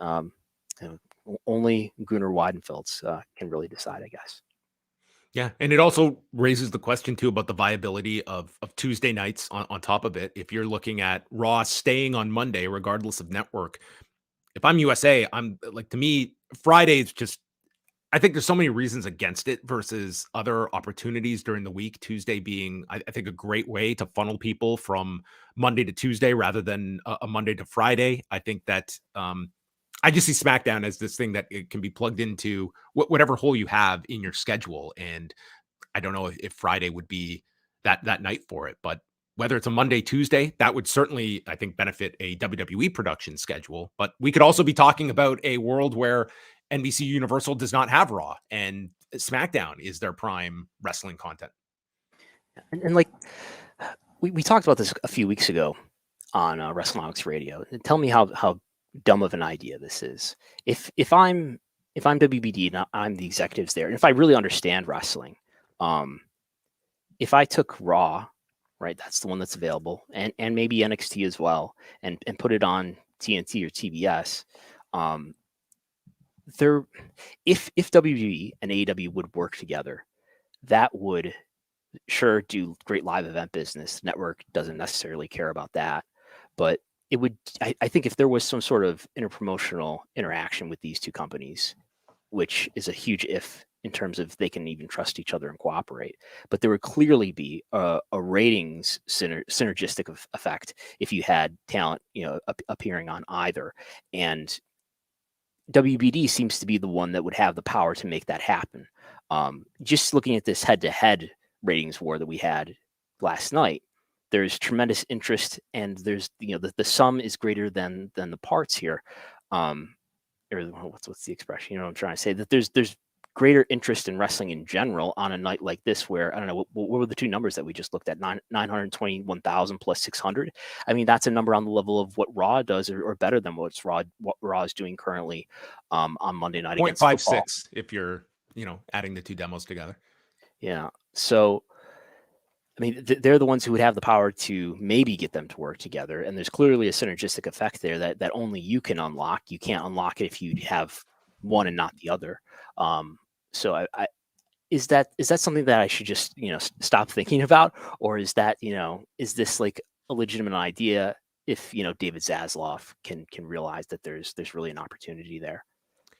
Only Gunnar Weidenfelds can really decide, I guess. Yeah, and it also raises the question too about the viability of Tuesday nights on top of it. If you're looking at Raw staying on Monday, regardless of network, if I'm USA, I'm like, to me, Friday's just, I think there's so many reasons against it versus other opportunities during the week. Tuesday being, I think, a great way to funnel people from Monday to Tuesday rather than a Monday to Friday. I think that I just see SmackDown as this thing that it can be plugged into whatever hole you have in your schedule. And I don't know if Friday would be that night for it, but whether it's a Monday, Tuesday, that would certainly, I think, benefit a WWE production schedule. But we could also be talking about a world where NBC Universal does not have Raw and SmackDown is their prime wrestling content. And like we talked about this a few weeks ago on Wrestlenomics Radio. And tell me how dumb of an idea this is. If I'm WBD and I'm the executives there, and if I really understand wrestling, if I took Raw, right, that's the one that's available, and maybe NXT as well, and put it on TNT or TBS, if WWE and AEW would work together, that would sure do great live event business. Network doesn't necessarily care about that, but I think if there was some sort of interpromotional interaction with these two companies, which is a huge if in terms of they can even trust each other and cooperate, but there would clearly be a ratings synergistic effect if you had talent, appearing on either. And WBD seems to be the one that would have the power to make that happen. Just looking at this head-to-head ratings war that we had last night, there's tremendous interest, and there's the sum is greater than the parts here. Or what's the expression? You know what I'm trying to say? That there's greater interest in wrestling in general on a night like this, where I don't know what were the two numbers that we just looked at, 921,000 plus 600. I mean, that's a number on the level of what Raw does, or better than what Raw is doing currently on Monday night against football. 0.56 if you're adding the two demos together. Yeah, so I mean, they're the ones who would have the power to maybe get them to work together, and there's clearly a synergistic effect there that only you can unlock. You can't unlock it if you have one and not the other. So is that something that I should just stop thinking about, or is that is this like a legitimate idea if David Zaslav can realize that there's really an opportunity there,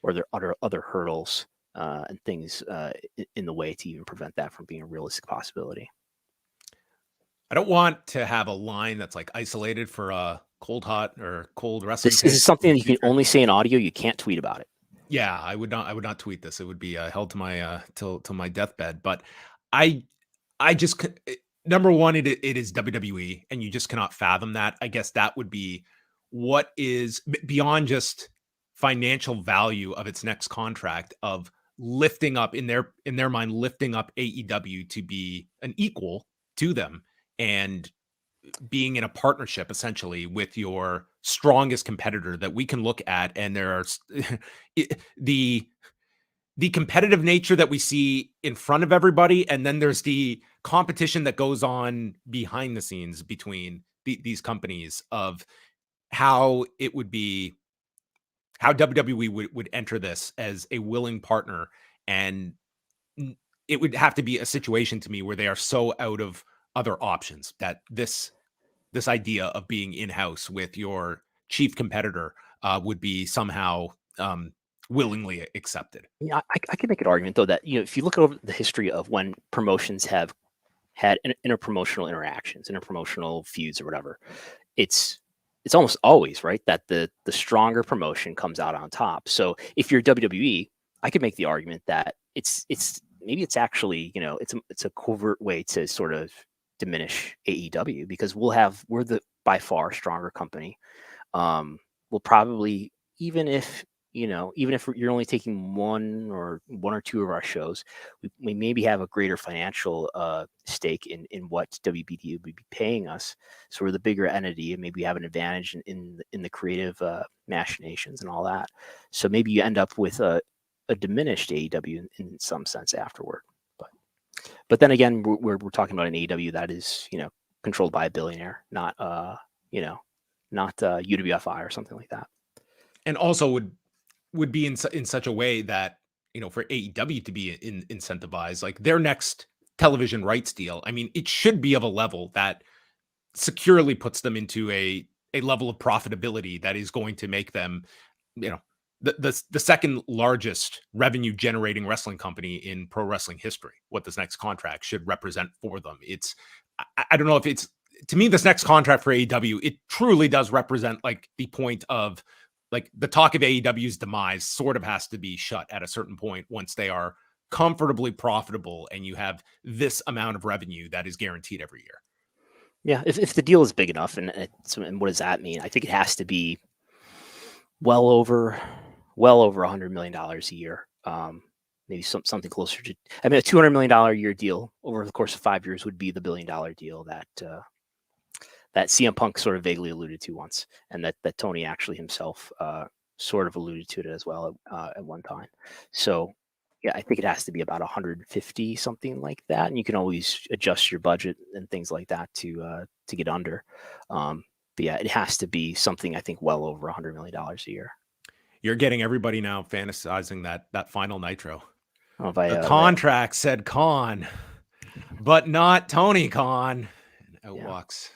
or there are other hurdles and things in the way to even prevent that from being a realistic possibility? I don't want to have a line that's like isolated for a cold wrestling. This is something that you can only say in audio. You can't tweet about it. Yeah, I would not tweet this. It would be held to my till my deathbed. But I just number one, it is WWE, and you just cannot fathom that. I guess that would be what is beyond just financial value of its next contract, of lifting up in their mind, lifting up AEW to be an equal to them, and being in a partnership essentially with your strongest competitor that we can look at. And there are the competitive nature that we see in front of everybody, and then there's the competition that goes on behind the scenes between these companies, of how it would be, how WWE would enter this as a willing partner. And it would have to be a situation to me where they are so out of other options that this idea of being in-house with your chief competitor would be somehow willingly accepted. Yeah, I can make an argument though that if you look over the history of when promotions have had interpromotional interactions, interpromotional feuds, or whatever, it's almost always right that the stronger promotion comes out on top. So if you're WWE, I could make the argument that it's maybe it's actually it's a covert way to sort of diminish AEW, because we're the by far stronger company. We'll probably, even if you're only taking one or two of our shows, we maybe have a greater financial stake in what WBD would be paying us. So we're the bigger entity, and maybe we have an advantage in the creative machinations and all that. So maybe you end up with a diminished AEW in some sense afterward. But then again, we're talking about an AEW that is controlled by a billionaire, not UWFI or something like that. And also would be in such a way that for AEW to be incentivized, like their next television rights deal, I mean, it should be of a level that securely puts them into a level of profitability that is going to make them the second largest revenue generating wrestling company in pro wrestling history. What this next contract should represent for them. It's, I don't know if it's, to me, this next contract for AEW, it truly does represent like the point of like the talk of AEW's demise sort of has to be shut at a certain point once they are comfortably profitable and you have this amount of revenue that is guaranteed every year. Yeah. If the deal is big enough, and what does that mean? I think it has to be well over $100 million a year. Maybe something closer to, I mean, a $200 million a year deal over the course of 5 years would be the $1 billion deal that CM Punk sort of vaguely alluded to once, and that Tony actually himself sort of alluded to it as well at one time. So yeah, I think it has to be about 150, something like that, and you can always adjust your budget and things like that to get under. But yeah, it has to be something, I think, well over $100 million a year. You're getting everybody now fantasizing that final Nitro. The contract said Khan, but not Tony Khan. And out walks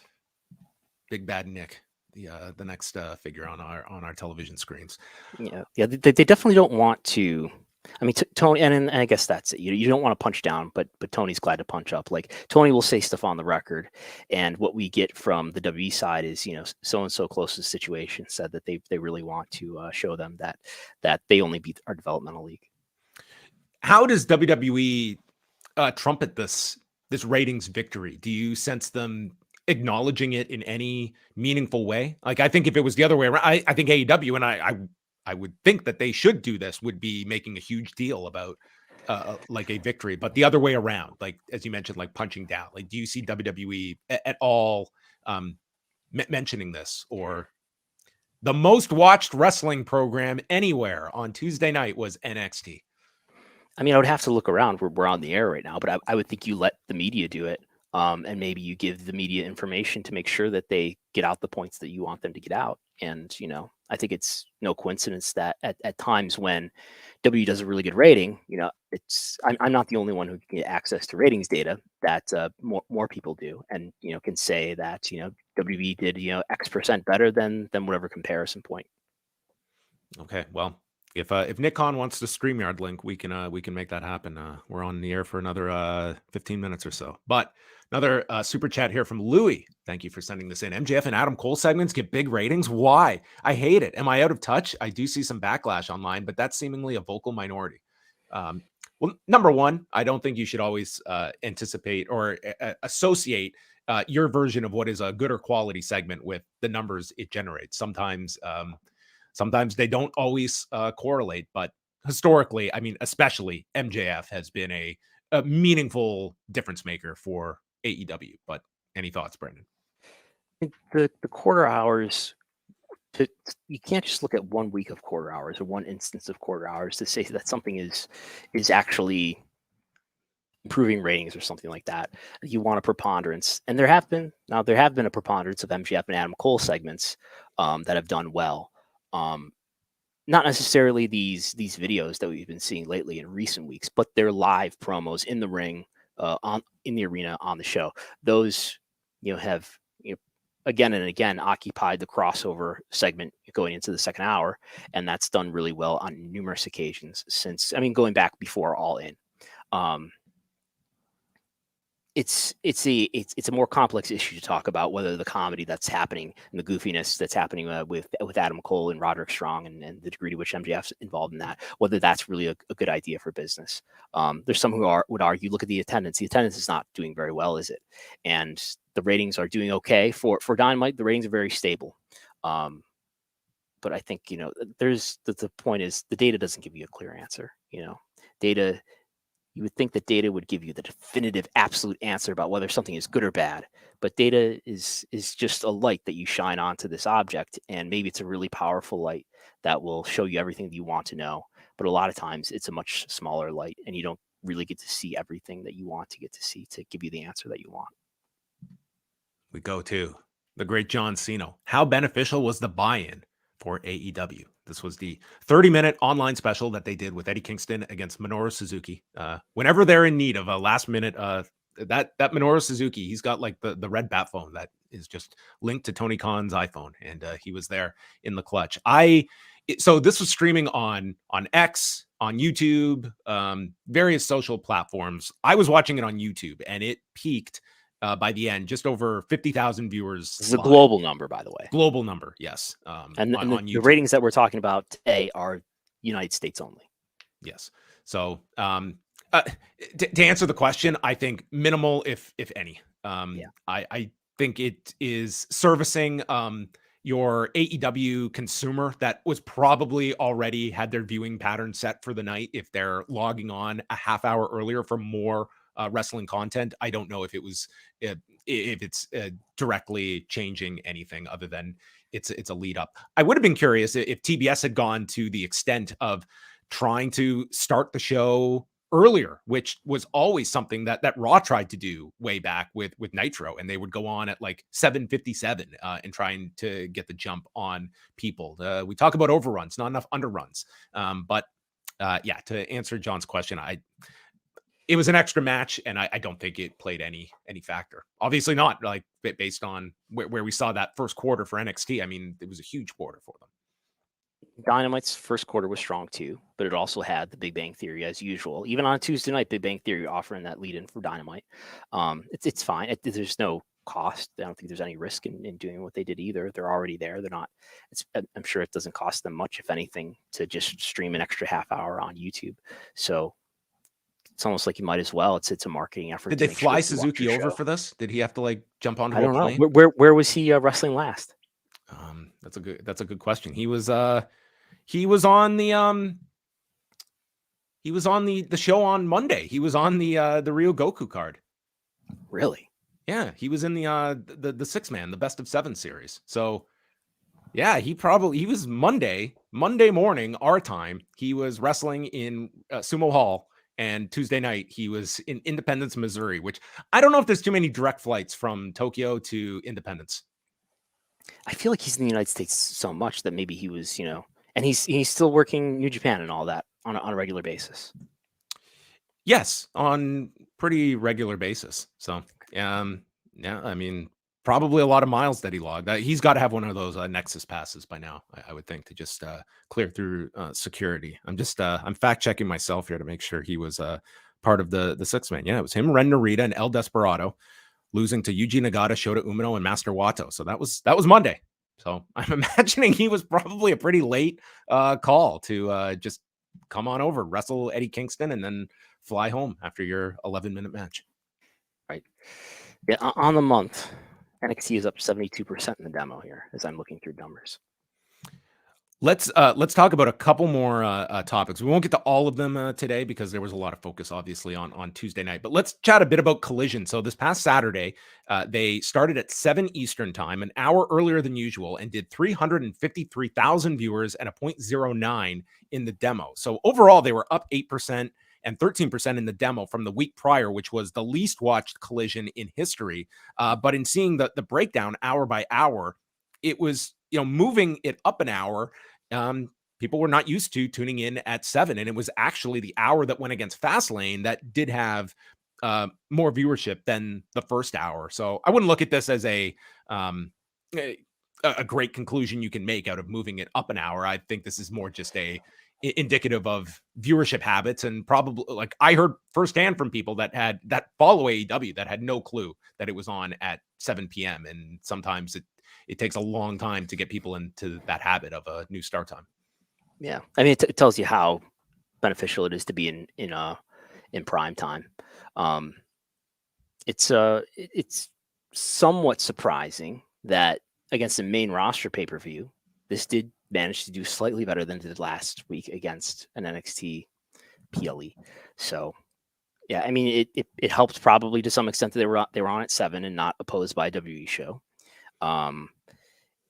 Big Bad Nick. the next figure on our television screens. Yeah, they definitely don't want to. I mean, Tony, and I guess that's it. You don't want to punch down, but Tony's glad to punch up. Like Tony will say stuff on the record, and what we get from the WWE side is, so and so close to the situation said that they really want to show them that they only beat our developmental league. How does WWE trumpet this ratings victory? Do you sense them acknowledging it in any meaningful way? Like, I think if it was the other way around, I think AEW, and I would think that they should do this, would be making a huge deal about like a victory, but the other way around, like as you mentioned, like punching down. Like, do you see WWE at all mentioning this? Or the most watched wrestling program anywhere on Tuesday night was NXT? I mean, I would have to look around. We're on the air right now, but I would think you let the media do it. And maybe you give the media information to make sure that they get out the points that you want them to get out. And, I think it's no coincidence that at times when W does a really good rating, I'm not the only one who can get access to ratings data, that more people do, and, can say that, WB did, X% better than whatever comparison point. Okay, well, if Nick Khan wants the StreamYard link, we can make that happen. We're on the air for another 15 minutes or so. But another super chat here from Louie. Thank you for sending this in. MJF and Adam Cole segments get big ratings. Why? I hate it. Am I out of touch? I do see some backlash online, but that's seemingly a vocal minority. Well, number one, I don't think you should always anticipate or associate your version of what is a good or quality segment with the numbers it generates. Sometimes they don't always correlate, but historically, I mean, especially MJF has been a meaningful difference maker for AEW. But any thoughts, Brandon? The quarter hours, you can't just look at 1 week of quarter hours or one instance of quarter hours to say that something is actually improving ratings or something like that. You want a preponderance, and there have been a preponderance of MJF and Adam Cole segments that have done well. Not necessarily these videos that we've been seeing lately in recent weeks, but their live promos in the ring, in the arena, on the show. Those, have again and again occupied the crossover segment going into the second hour, and that's done really well on numerous occasions since. I mean, going back before All In. It's a more complex issue to talk about, whether the comedy that's happening and the goofiness that's happening with Adam Cole and Roderick Strong and the degree to which MJF's involved in that, whether that's really a good idea for business. There's some who would argue, look at the attendance. The attendance is not doing very well, is it? And the ratings are doing okay for Dynamite. The ratings are very stable. But I think, there's the point is the data doesn't give you a clear answer. Data. You would think that data would give you the definitive, absolute answer about whether something is good or bad. But data is just a light that you shine onto this object, and maybe it's a really powerful light that will show you everything that you want to know. But a lot of times, it's a much smaller light, and you don't really get to see everything that you want to get to see to give you the answer that you want. We go to the great John Cena. How beneficial was the buy-in for AEW? This was the 30-minute online special that they did with Eddie Kingston against Minoru Suzuki. Whenever they're in need of a last-minute, that Minoru Suzuki, he's got like the red bat phone that is just linked to Tony Khan's iPhone, and he was there in the clutch. So this was streaming on X, on YouTube, various social platforms. I was watching it on YouTube, and it peaked by the end, just over 50,000 viewers. This is a global number, by the way. Global number, yes. And the ratings that we're talking about today are United States only. Yes. So to answer the question, I think minimal, if any. I think it is servicing your AEW consumer that was probably already had their viewing pattern set for the night. If they're logging on a half hour earlier for more wrestling content, I don't know if it's directly changing anything other than it's a lead up. I would have been curious if TBS had gone to the extent of trying to start the show earlier, which was always something that Raw tried to do way back with Nitro, and they would go on at like 7:57 and trying to get the jump on people. We talk about overruns, not enough underruns. But to answer John's question, it was an extra match, and I don't think it played any factor. Obviously not, like, based on where we saw that first quarter for NXT. I mean, it was a huge quarter for them. Dynamite's first quarter was strong too, but it also had the Big Bang Theory as usual. Even on Tuesday night, Big Bang Theory offering that lead in for Dynamite. It's fine. There's no cost. I don't think there's any risk in doing what they did either. They're already there. They're not. I'm sure it doesn't cost them much, if anything, to just stream an extra half hour on YouTube. So it's almost like you might as well. It's a marketing effort. Did they fly Suzuki over for this? Did he have to like jump onto I don't a plane? know. Where was he wrestling last? That's a good question. He was on the show on Monday. He was on the Ryogoku card. Really? Yeah, he was in the 6-man, the best of 7 series. So yeah, he was Monday morning, our time. He was wrestling in Sumo Hall, and Tuesday night he was in Independence, Missouri, which I don't know if there's too many direct flights from Tokyo to Independence. I feel like he's in the United States so much that maybe he was, and he's still working New Japan and all that on a regular basis. Yes, on pretty regular basis. So, yeah, I mean, probably a lot of miles that he logged. He's got to have one of those Nexus passes by now, I would think, to just clear through security. I'm fact checking myself here to make sure he was part of the 6-man. Yeah, it was him, Ren Narita, and El Desperado, losing to Yuji Nagata, Shota Umino, and Master Wato. So that was Monday. So I'm imagining he was probably a pretty late call to just come on over, wrestle Eddie Kingston, and then fly home after your 11-minute match. Right. Yeah, on the month, NXT is up 72% in the demo here as I'm looking through numbers. Let's talk about a couple more topics. We won't get to all of them today because there was a lot of focus, obviously, on Tuesday night. But let's chat a bit about Collision. So this past Saturday, they started at 7 Eastern time, an hour earlier than usual, and did 353,000 viewers and a 0.09 in the demo. So overall, they were up 8% and 13% in the demo from the week prior, which was the least watched Collision in history. But in seeing the breakdown hour by hour, it was, moving it up an hour. People were not used to tuning in at 7, and it was actually the hour that went against Fastlane that did have more viewership than the first hour. So I wouldn't look at this as a great conclusion you can make out of moving it up an hour. I think this is more just indicative of viewership habits, and probably, like, I heard firsthand from people that follow AEW that had no clue that it was on at 7 p.m. And sometimes it takes a long time to get people into that habit of a new start time. Yeah, I mean, it tells you how beneficial it is to be in prime time. It's somewhat surprising that against the main roster pay-per-view, this did manage to do slightly better than it did last week against an NXT PLE. So, yeah, I mean, it helped probably to some extent that they were on at 7 and not opposed by a WWE show.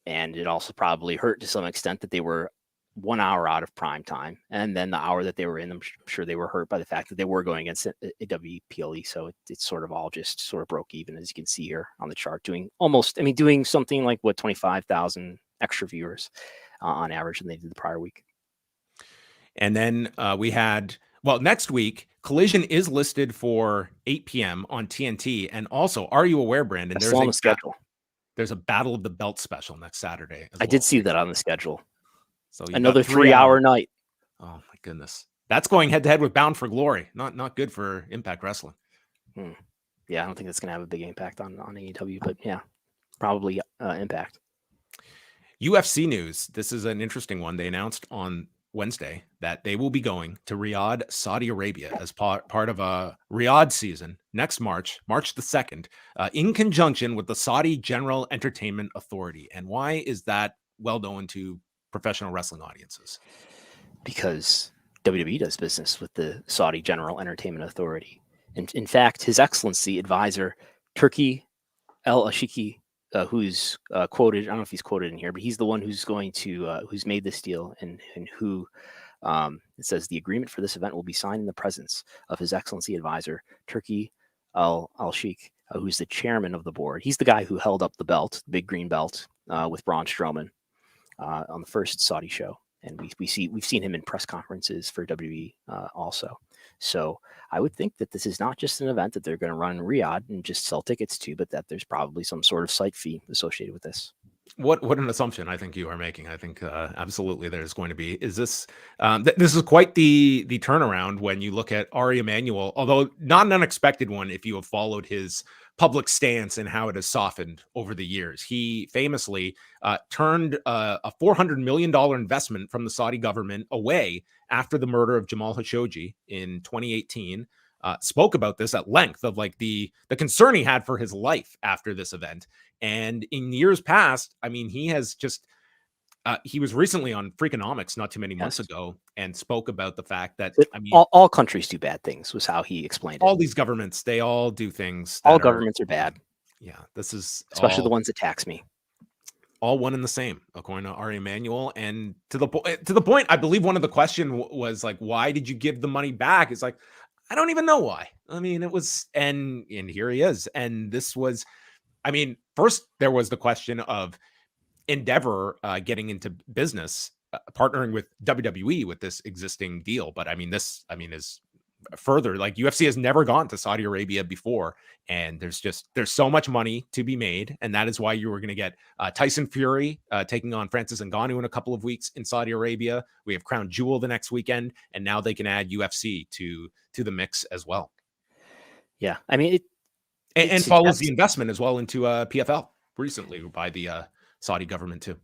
And it also probably hurt to some extent that they were 1 hour out of prime time. And then the hour that they were in, I'm sure they were hurt by the fact that they were going against a WPLE. So it's sort of all just sort of broke even, as you can see here on the chart, doing something like 25,000 extra viewers on average than they did the prior week. And then we had, next week, Collision is listed for 8 p.m. on TNT. And also, are you aware, Brandon, there's on the schedule. There's a Battle of the Belt special next Saturday. I did see that on the schedule. So another 3-hour night. Oh my goodness. That's going head to head with Bound for Glory. Not good for Impact Wrestling. Yeah, I don't think that's going to have a big impact on AEW, but yeah, probably Impact. UFC news. This is an interesting one. They announced on Wednesday that they will be going to Riyadh, Saudi Arabia as part of a Riyadh season next March the 2nd, in conjunction with the Saudi General Entertainment Authority. And why is that well known to professional wrestling audiences? Because WWE does business with the Saudi General Entertainment Authority. And in fact, His Excellency Advisor Turki Al-Ashiki, who's quoted, I don't know if he's quoted in here, but he's the one who's going to, who's made this deal, and who, it says the agreement for this event will be signed in the presence of His Excellency Advisor Turki Al-Sheikh, who's the chairman of the board. He's the guy who held up the belt, the big green belt, with Braun Strowman on the first Saudi show. And we've seen him in press conferences for WWE also. So I would think that this is not just an event that they're going to run in Riyadh and just sell tickets to, but that there's probably some sort of site fee associated with this. What an assumption I think you are making. I think absolutely there's going to be. Is this this is quite the turnaround when you look at Ari Emanuel, although not an unexpected one if you have followed his public stance and how it has softened over the years. He famously turned a $400 million investment from the Saudi government away after the murder of Jamal Khashoggi in 2018. Spoke about this at length of like the concern he had for his life after this event. And in years past, I mean, he has just he was recently on Freakonomics not too many months ago and spoke about the fact that I mean, all countries do bad things was how he explained it. All these governments, they all do things. All governments are bad. Yeah, this is especially the ones that tax me. All one and the same, according to Ari Emanuel. And to the point, I believe one of the question was like, why did you give the money back? It's like, I don't even know why. I mean, it was, and here he is. And this was, I mean, first there was the question of Endeavor getting into business, partnering with WWE with this existing deal. But I mean, this, is further, like UFC has never gone to Saudi Arabia before. And there's so much money to be made. And that is why you were going to get Tyson Fury taking on Francis Ngannou in a couple of weeks in Saudi Arabia. We have Crown Jewel the next weekend. And now they can add UFC to the mix as well. Yeah. I mean, and follows the investment as well into PFL recently by the Saudi government too.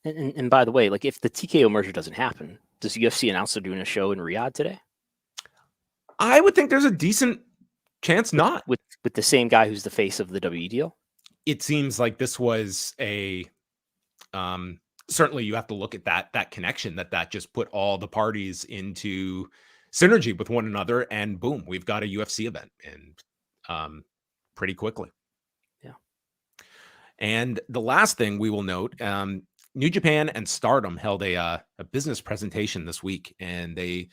And by the way, like if the TKO merger doesn't happen, does UFC announce they're doing a show in Riyadh today? I would think there's a decent chance not. With the same guy who's the face of the WWE deal? It seems like this was a certainly you have to look at that connection that just put all the parties into synergy with one another, and boom, we've got a UFC event, and pretty quickly. Yeah. And the last thing we will note, New Japan and Stardom held a business presentation this week, and they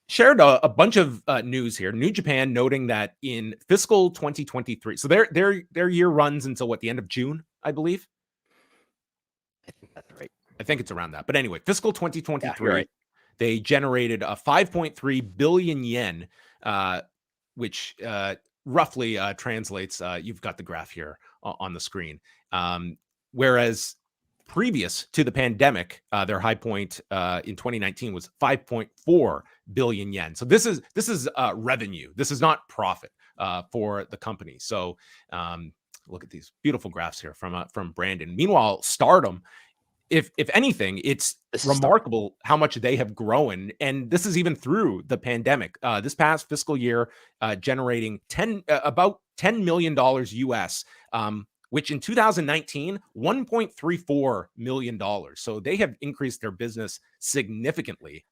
shared a bunch of news here. New Japan noting that in fiscal 2023, so their year runs until what, the end of June, I believe. I think that's right. I think it's around that. But anyway, fiscal 2023, yeah, right. They generated a 5.3 billion yen, which roughly translates. You've got the graph here on the screen. Whereas previous to the pandemic, their high point in 2019 was 5.4 billion yen. So this is revenue. This is not profit for the company. So look at these beautiful graphs here from Brandon. Meanwhile, Stardom, if anything, it's remarkable how much they have grown, and this is even through the pandemic. This past fiscal year, generating about $10 million US. Which in 2019, $1.34 million. So they have increased their business significantly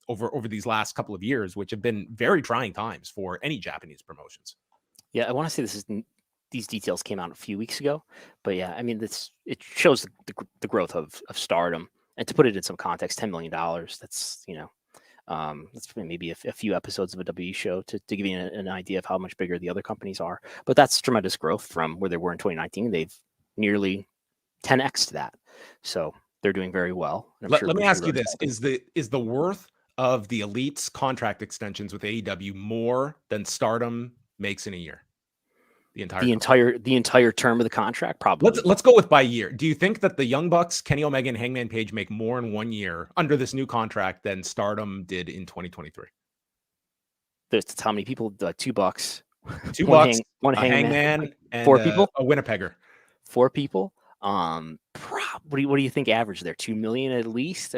over these last couple of years, which have been very trying times for any Japanese promotions. Yeah, I want to say these details came out a few weeks ago, but yeah, I mean, it shows the growth of Stardom, and to put it in some context, $10 million. That's that's maybe a few episodes of a WWE show to give you an idea of how much bigger the other companies are. But that's tremendous growth from where they were in 2019. They've nearly 10x that, so they're doing very well. Let me ask you this: is the worth of the Elite's contract extensions with AEW more than Stardom makes in a year? The entire term of the contract, probably. Let's go with by year. Do you think that the Young Bucks, Kenny Omega, and Hangman Page make more in 1 year under this new contract than Stardom did in 2023? That's how many people? 2 bucks. 2 bucks. One Hangman, and 4 people. A Winnipegger. 4 people. What do you think average there? 2 million at least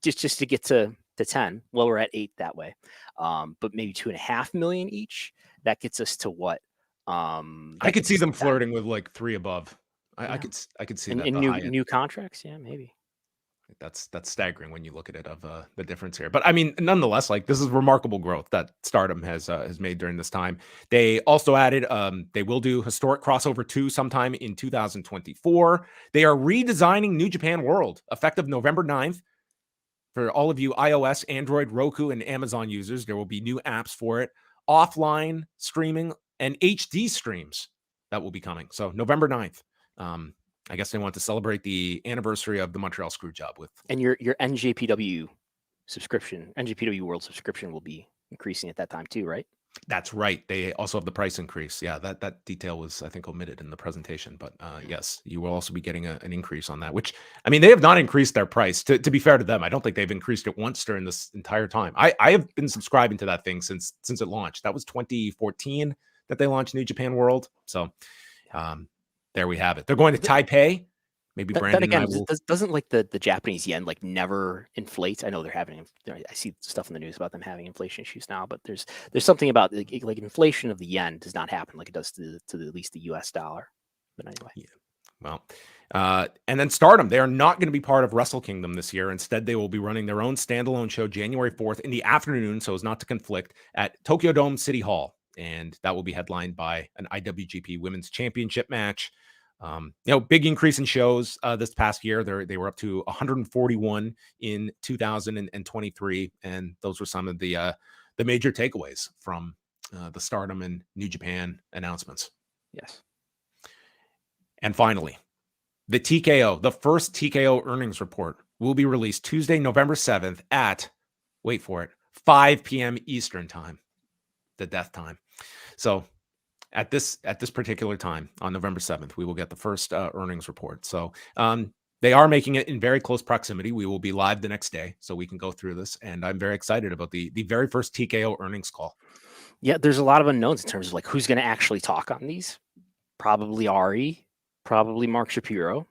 just to get to 10. Well, we're at 8 that way. But maybe 2.5 million each. That gets us to what? I could see them flirting with like 3 above. I could see that in new contracts. Yeah, maybe. That's staggering when you look at it of the difference here. But I mean, nonetheless, like this is remarkable growth that Stardom has made during this time. They also added they will do Historic Crossover 2 sometime in 2024. They are redesigning New Japan World effective November 9th. For all of you iOS, Android, Roku, and Amazon users, there will be new apps for it, offline streaming, and HD streams that will be coming. So November 9th. I guess they want to celebrate the anniversary of the Montreal Screwjob with. And your NJPW subscription, NJPW World subscription will be increasing at that time too, right? That's right. They also have the price increase. Yeah, that detail was, I think, omitted in the presentation. But yes, you will also be getting an increase on that, which, I mean, they have not increased their price. To be fair to them, I don't think they've increased it once during this entire time. I have been subscribing to that thing since it launched. That was 2014 that they launched New Japan World. So there we have it. They're going to Taipei. Maybe That Brandon again, and I will. doesn't like the Japanese yen like never inflates. I know they're having. I see stuff in the news about them having inflation issues now, but there's something about like inflation of the yen does not happen like it does to at least the U.S. dollar. But anyway, Yeah. Well, and then Stardom, they are not going to be part of Wrestle Kingdom this year. Instead, they will be running their own standalone show January 4th in the afternoon, so as not to conflict, at Tokyo Dome City Hall. And that will be headlined by an IWGP Women's Championship match. Big increase in shows this past year. They were up to 141 in 2023, and those were some of the major takeaways from the Stardom and New Japan announcements. Yes. And finally, the TKO, the first TKO earnings report, will be released Tuesday, November 7th at, wait for it, 5 p.m. Eastern time, the death time. So at this particular time on November 7th, we will get the first earnings report. So they are making it in very close proximity. We will be live the next day, so we can go through this. And I'm very excited about the very first TKO earnings call. Yeah, there's a lot of unknowns in terms of like who's going to actually talk on these. Probably Ari, probably Mark Shapiro.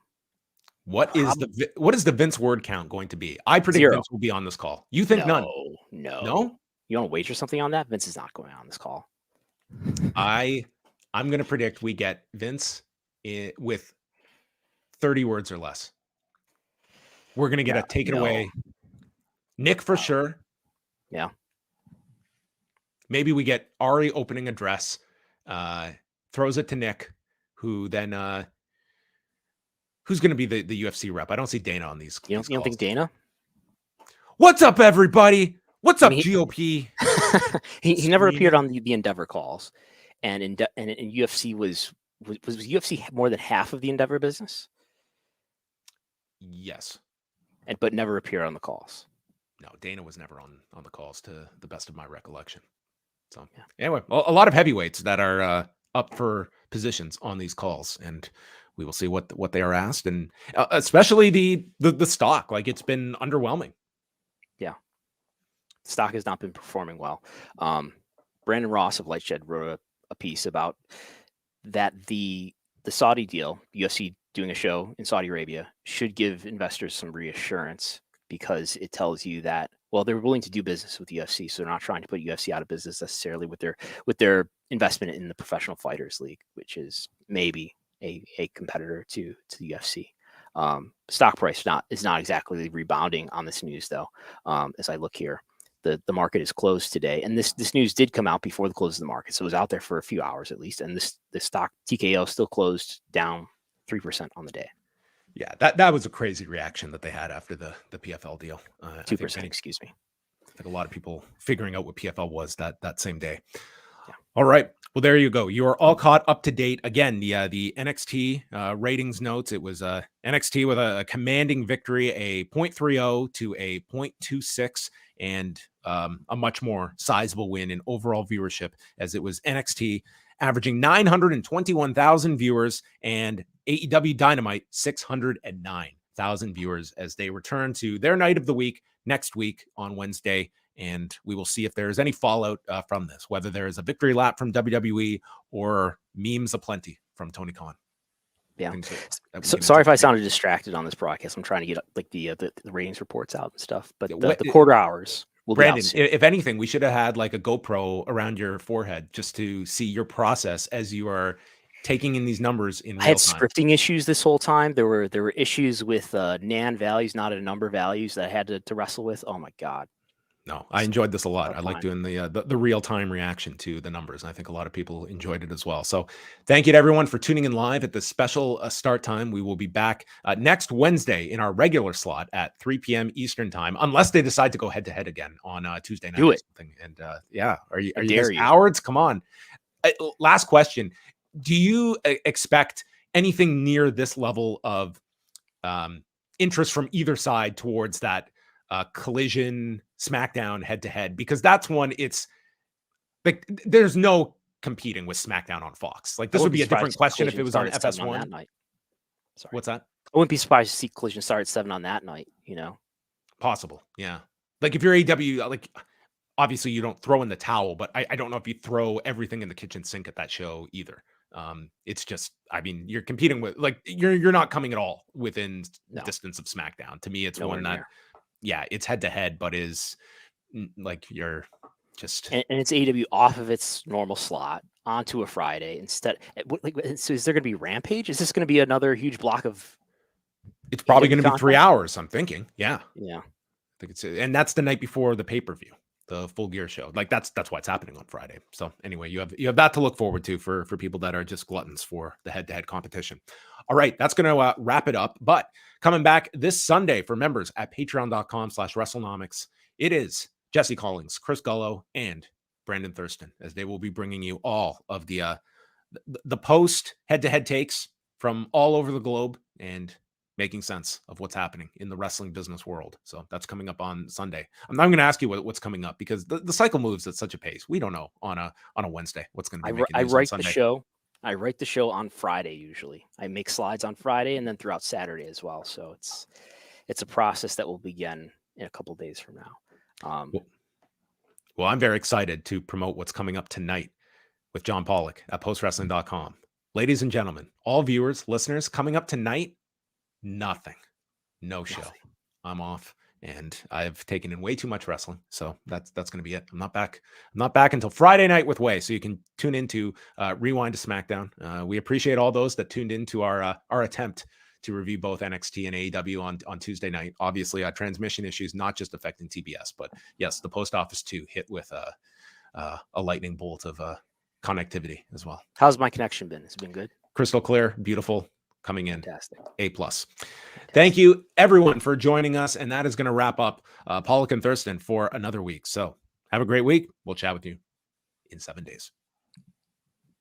What is the Vince word count going to be? I predict 0. Vince will be on this call. You think none? No. You want to wager something on that? Vince is not going on this call. I'm going to predict we get Vince with 30 words or less. We're going to get a take it away. Nick for sure. Yeah. Maybe we get Ari opening address, throws it to Nick, who then who's going to be the UFC rep? I don't see Dana on these. You don't think Dana? What's up, everybody? What's up, GOP? he never appeared on the Endeavor calls, and in UFC was UFC more than half of the Endeavor business? Yes, but never appeared on the calls. No, Dana was never on the calls, to the best of my recollection. So anyway, a lot of heavyweights that are up for positions on these calls, and we will see what they are asked, and especially the stock. Like, it's been underwhelming. Yeah, stock has not been performing well. Brandon Ross of Lightshed wrote a piece about that the Saudi deal, UFC doing a show in Saudi Arabia, should give investors some reassurance, because it tells you that, well, they're willing to do business with UFC, so they're not trying to put UFC out of business necessarily with their investment in the Professional Fighters League, which is maybe a competitor to the UFC. Stock price is not exactly rebounding on this news, though. As I look here, the market is closed today, and this news did come out before the close of the market, so it was out there for a few hours at least, and the stock TKO still closed down 3% on the day. Yeah, that was a crazy reaction that they had after the PFL deal. 2%, excuse me. I think a lot of people figuring out what PFL was that same day. Yeah. All right. Well, there you go. You are all caught up to date. Again, the NXT ratings notes. It was NXT with a commanding victory, a 0.30 to a 0.26, and a much more sizable win in overall viewership, as it was NXT averaging 921,000 viewers and AEW Dynamite 609,000 viewers, as they return to their night of the week next week on Wednesday. And we will see if there is any fallout from this, whether there is a victory lap from WWE or memes aplenty from Tony Khan. Yeah. So, sorry if I sounded distracted on this broadcast. I'm trying to get like the ratings reports out and stuff, but the quarter hours will Brandon, be out soon. If anything, we should have had like a GoPro around your forehead just to see your process as you are taking in these numbers in real time. I had scripting issues this whole time. There were issues with NAND values, not a number values, that I had to wrestle with. Oh my God. No, I enjoyed this a lot. I like doing the real-time reaction to the numbers. And I think a lot of people enjoyed it as well. So thank you to everyone for tuning in live at this special start time. We will be back next Wednesday in our regular slot at 3 p.m. Eastern time, unless they decide to go head-to-head again on Tuesday night. Do it. Or something. And are you guys cowards? Come on. Last question. Do you expect anything near this level of interest from either side towards that Collision, SmackDown head to head, because that's one. It's like there's no competing with SmackDown on Fox. Like this would be a different question if it was on FS1 that night. Sorry. What's that? I wouldn't be surprised to see Collision start at 7 on that night. Possible, yeah. Like if you're AEW, like obviously you don't throw in the towel, but I don't know if you throw everything in the kitchen sink at that show either. It's just, I mean, you're competing with, like, you're not coming at all within distance of SmackDown. To me, it's one that, yeah, it's head to head, but is like you're just and it's AEW off of its normal slot onto a Friday instead. So is there going to be Rampage? Is this going to be another huge block of? It's probably going to be 3 hours. I'm thinking, yeah. I think it's, and that's the night before the pay-per-view, the Full Gear show. Like that's why it's happening on Friday. So anyway, you have that to look forward to for people that are just gluttons for the head-to-head competition. All right, that's going to wrap it up. But coming back this Sunday for members at patreon.com/Wrestlenomics, it is Jesse Collins, Chris Gullo, and Brandon Thurston, as they will be bringing you all of the post head-to-head takes from all over the globe and making sense of what's happening in the wrestling business world. So that's coming up on Sunday. I'm not going to ask you what's coming up because the cycle moves at such a pace. We don't know on a Wednesday what's going to be making news on Sunday. I write the show on Friday usually. I make slides on Friday and then throughout Saturday as well. So it's a process that will begin in a couple of days from now. Well, I'm very excited to promote what's coming up tonight with John Pollock at postwrestling.com. Ladies and gentlemen, all viewers, listeners, coming up tonight, nothing. No show. I'm off, and I've taken in way too much wrestling. So that's going to be it. I'm not back until Friday night with Way. So you can tune into Rewind to SmackDown. We appreciate all those that tuned into our attempt to review both NXT and AEW on Tuesday night. Obviously, transmission issues not just affecting TBS, but yes, the post office too hit with a lightning bolt of connectivity as well. How's my connection been? Has it been good? Crystal clear, beautiful. Coming in. Fantastic. A+. Thank you, everyone, for joining us. And that is going to wrap up Pollock and Thurston for another week. So have a great week. We'll chat with you in 7 days.